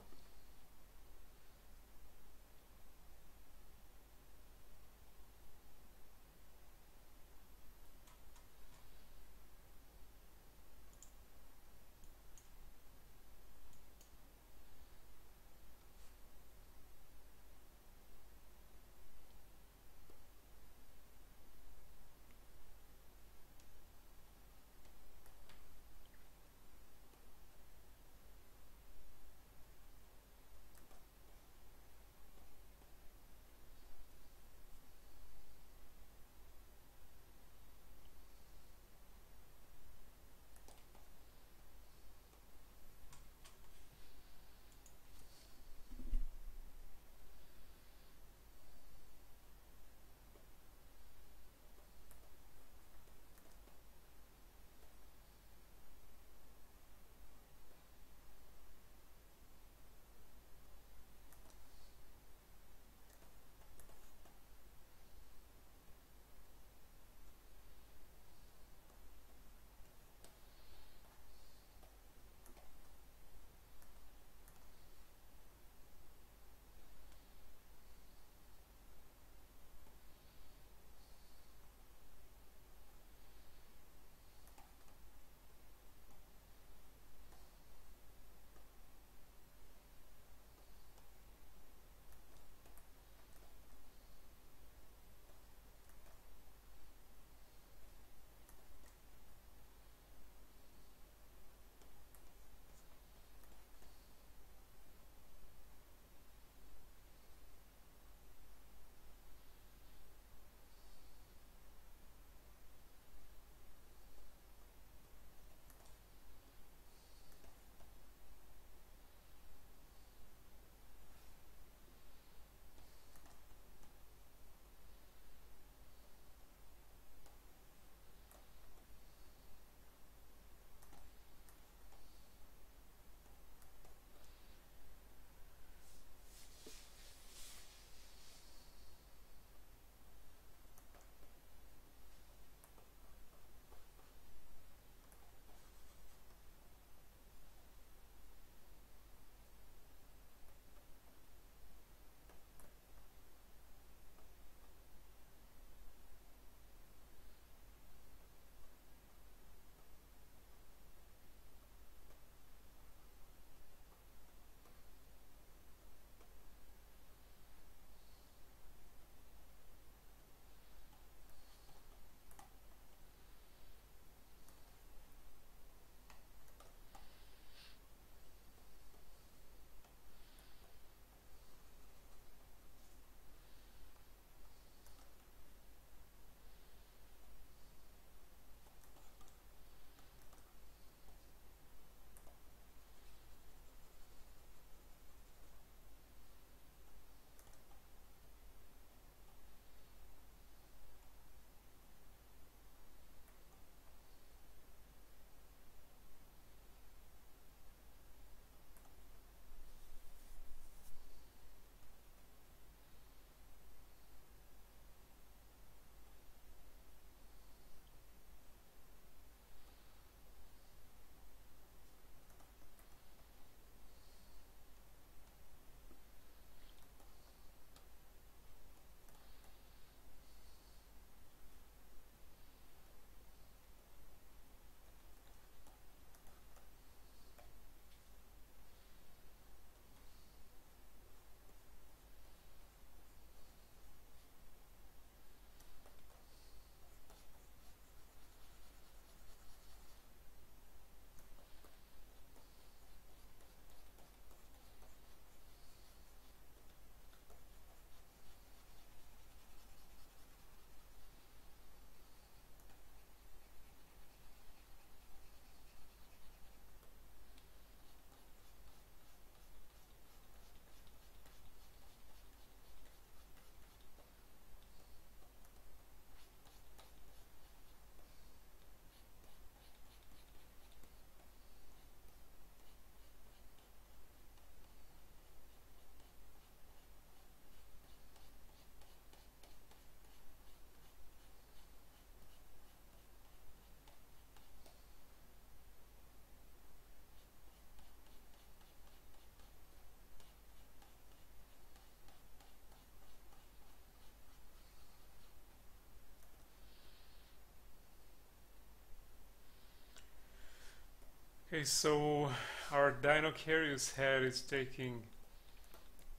Okay, so our Dinocarius head is taking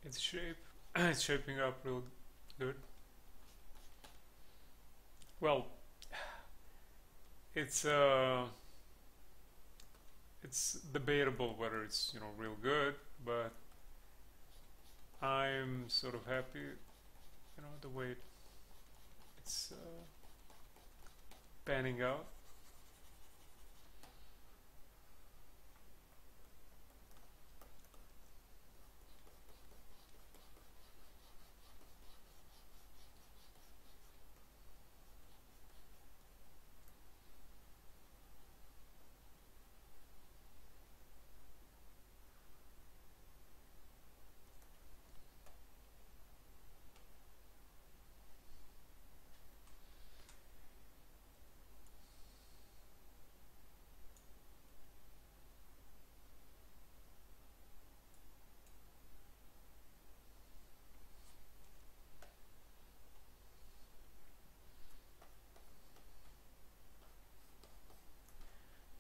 its shape. It's shaping up real good. Well, it's it's debatable whether it's, you know, real good, but I'm sort of happy, you know, the way it's panning out.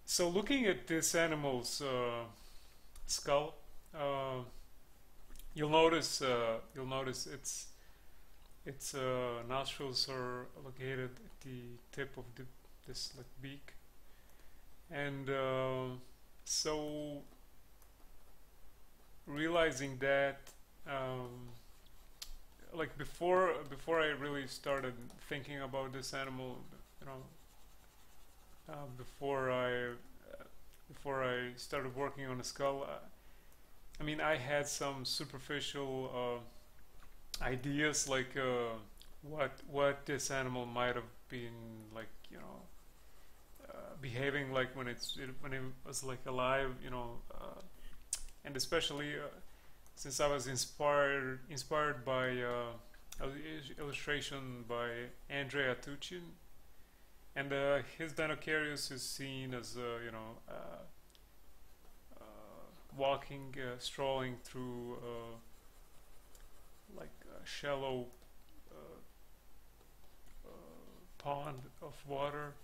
So looking at this animal's skull, uh, you'll notice its nostrils are located at the tip of this like beak, and so realizing that, like before I really started thinking about this animal, you know, before I started working on the skull, I mean, I had some superficial ideas, like what this animal might have been like, you know, behaving like when it was like alive, you know, and especially since I was inspired by illustration by Andrea Tuchin, and his Dinocarius is seen as you know, walking, strolling through like a shallow pond of water,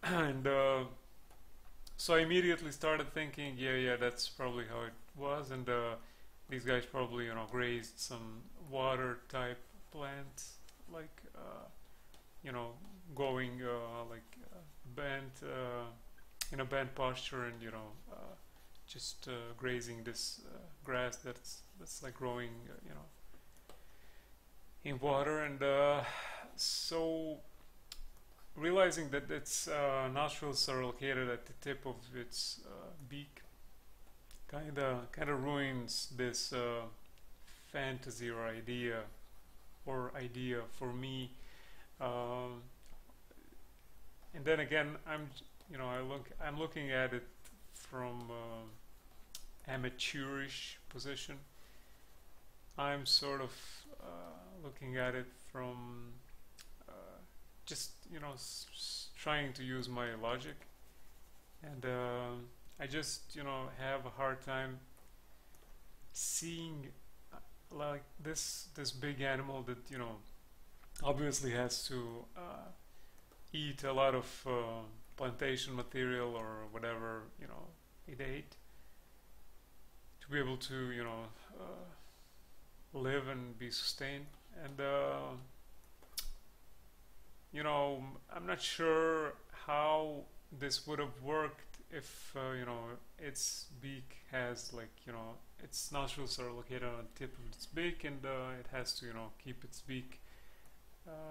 and so I immediately started thinking, yeah, that's probably how it was, and these guys probably, you know, grazed some water type plants, like you know, going like bent in a bent posture, and you know, just grazing this grass that's like growing, you know, in water, and so realizing that its nostrils are located at the tip of its beak kind of ruins this fantasy or idea for me. Um, and then again, you know, I'm looking at it from amateurish position. I'm sort of looking at it from just, you know, trying to use my logic, and I just, you know, have a hard time seeing like this big animal that, you know, obviously has to eat a lot of plantation material or whatever, you know, it ate to be able to, you know, live and be sustained. And you know, I'm not sure how this would have worked if you know, its beak has, like, you know, its nostrils are located on the tip of its beak, and it has to, you know, keep its beak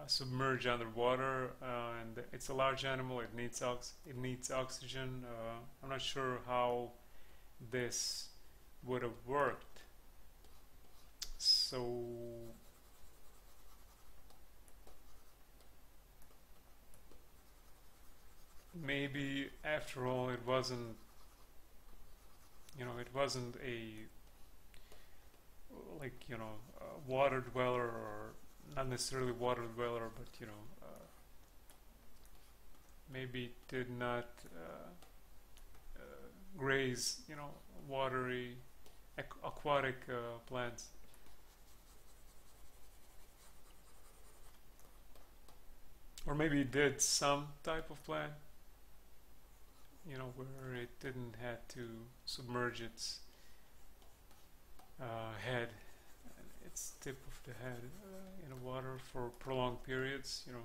submerged underwater, and it's a large animal. It needs oxygen. I'm not sure how this would have worked. So maybe after all, it wasn't, you know, it wasn't a, like, you know, a water dweller, or not necessarily water dweller, but, you know, maybe it did not graze, you know, watery aquatic plants. Or maybe it did some type of plant. you know, where it didn't have to submerge its head, its tip of the head in water for prolonged periods, you know.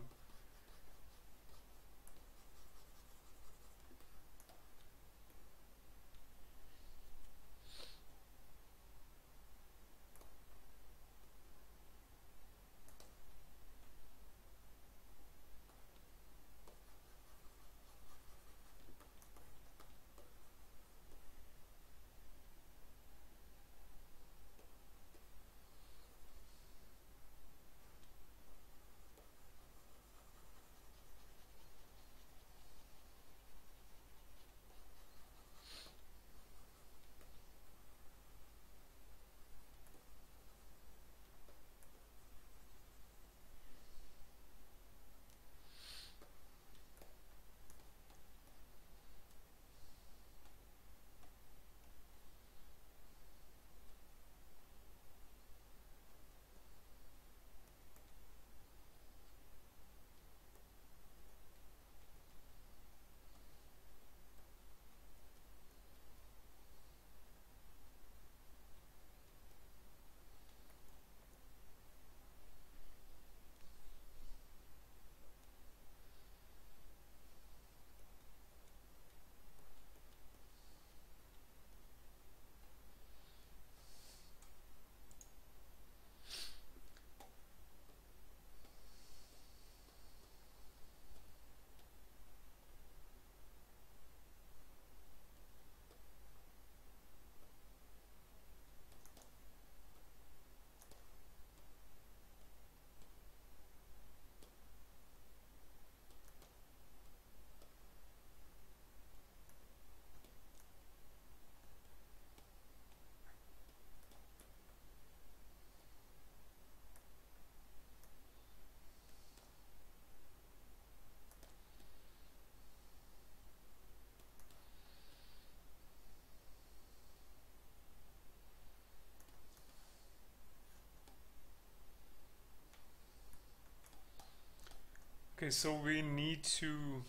Okay, so we need to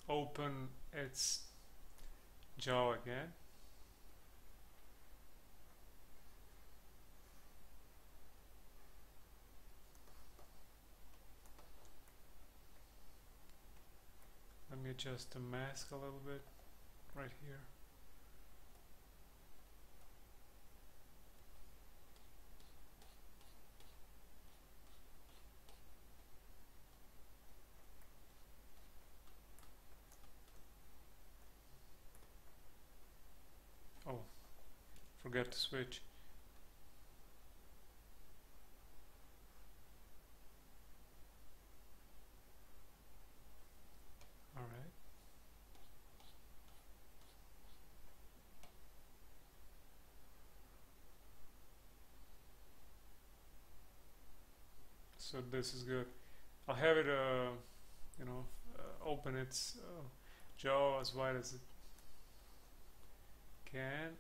open its jaw again. Let me adjust the mask a little bit right here. Oh, forgot to switch. All right. So this is good. I'll have it, you know, open its jaw as wide as it can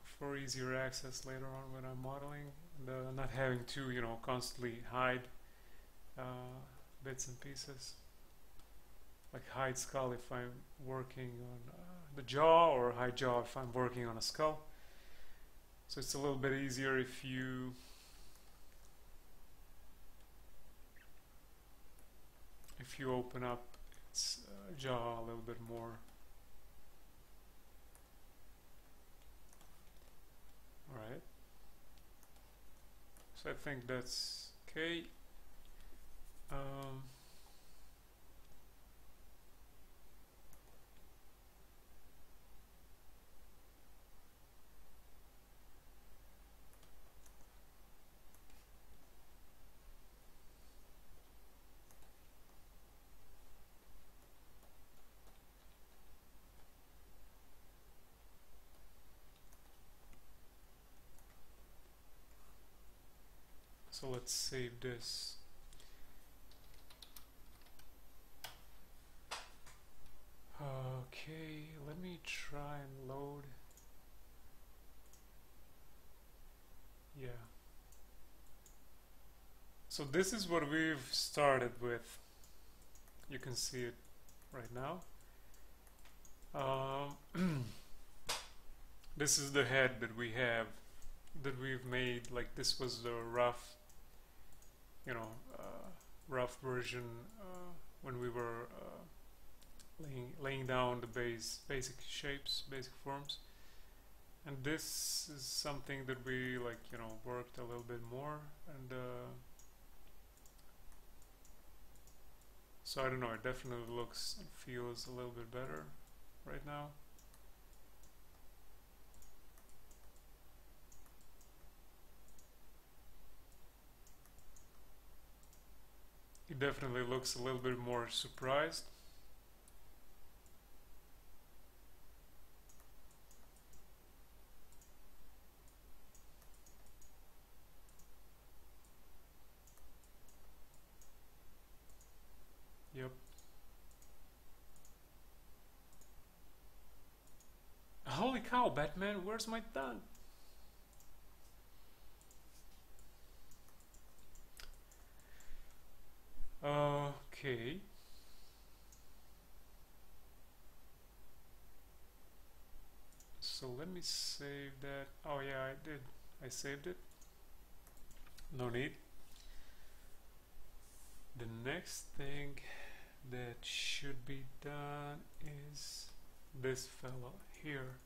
for easier access later on when I'm modeling, and not having to, you know, constantly hide bits and pieces. Like hide skull if I'm working on the jaw, or hide jaw if I'm working on a skull. So it's a little bit easier if you open up its jaw a little bit more. Alright. So I think that's okay. So let's save this. Okay, let me try and load. Yeah. So this is what we've started with. You can see it right now. This is the head that we've made. Like, this was the rough, you know, rough version when we were laying down the basic shapes, basic forms. And this is something that we, like, you know, worked a little bit more, and so I don't know, it definitely looks and feels a little bit better right now. He definitely looks a little bit more surprised. Yep. Holy cow, Batman, where's my tongue? Okay. So let me save that. Oh yeah, I did. I saved it. No need. The next thing that should be done is this fellow here.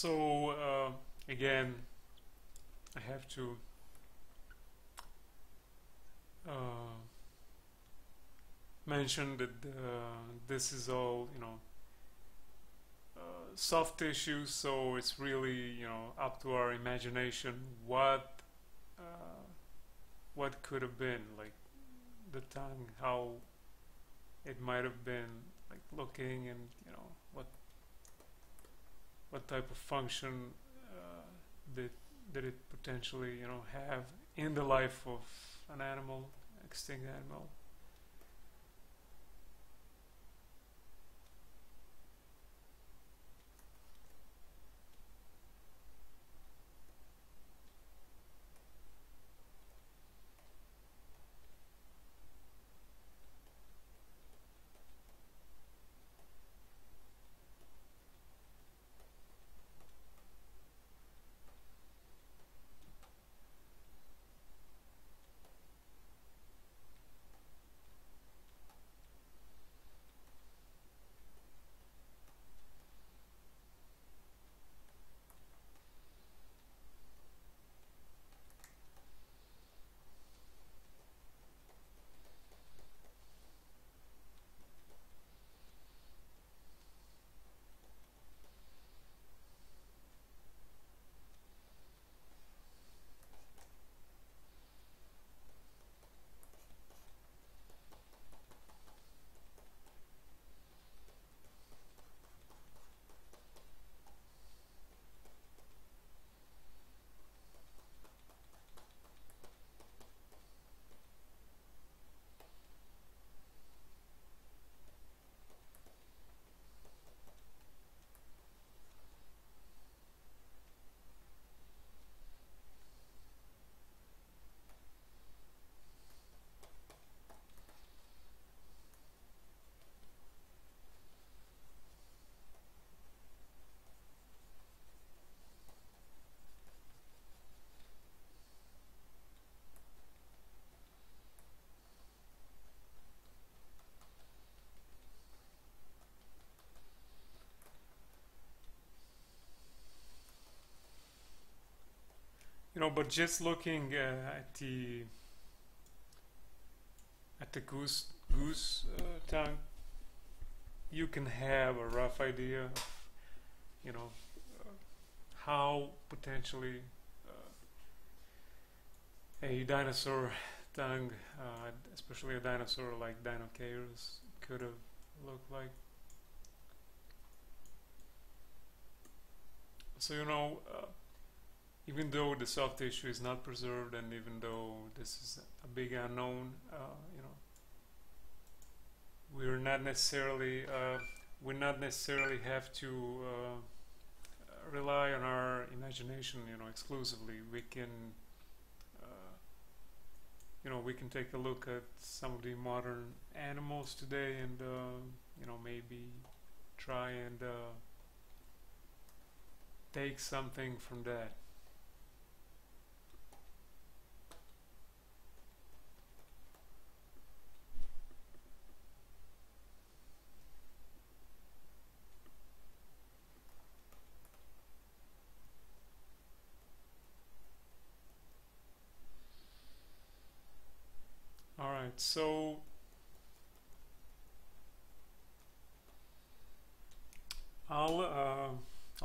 So again, I have to mention that this is all, soft tissue, so it's really, up to our imagination what could have been, like the tongue, how it might have been like looking, and what type of function did it potentially have in the life of an animal, extinct animal. But just looking at the goose tongue, you can have a rough idea of, how potentially a dinosaur tongue, especially a dinosaur like Dinocaurus, could have looked like. So even though the soft tissue is not preserved, and even though this is a big unknown, we're not necessarily we not necessarily have to rely on our imagination, exclusively. We can we can take a look at some of the modern animals today, and maybe try and take something from that. All right, so I'll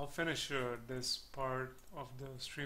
finish this part of the stream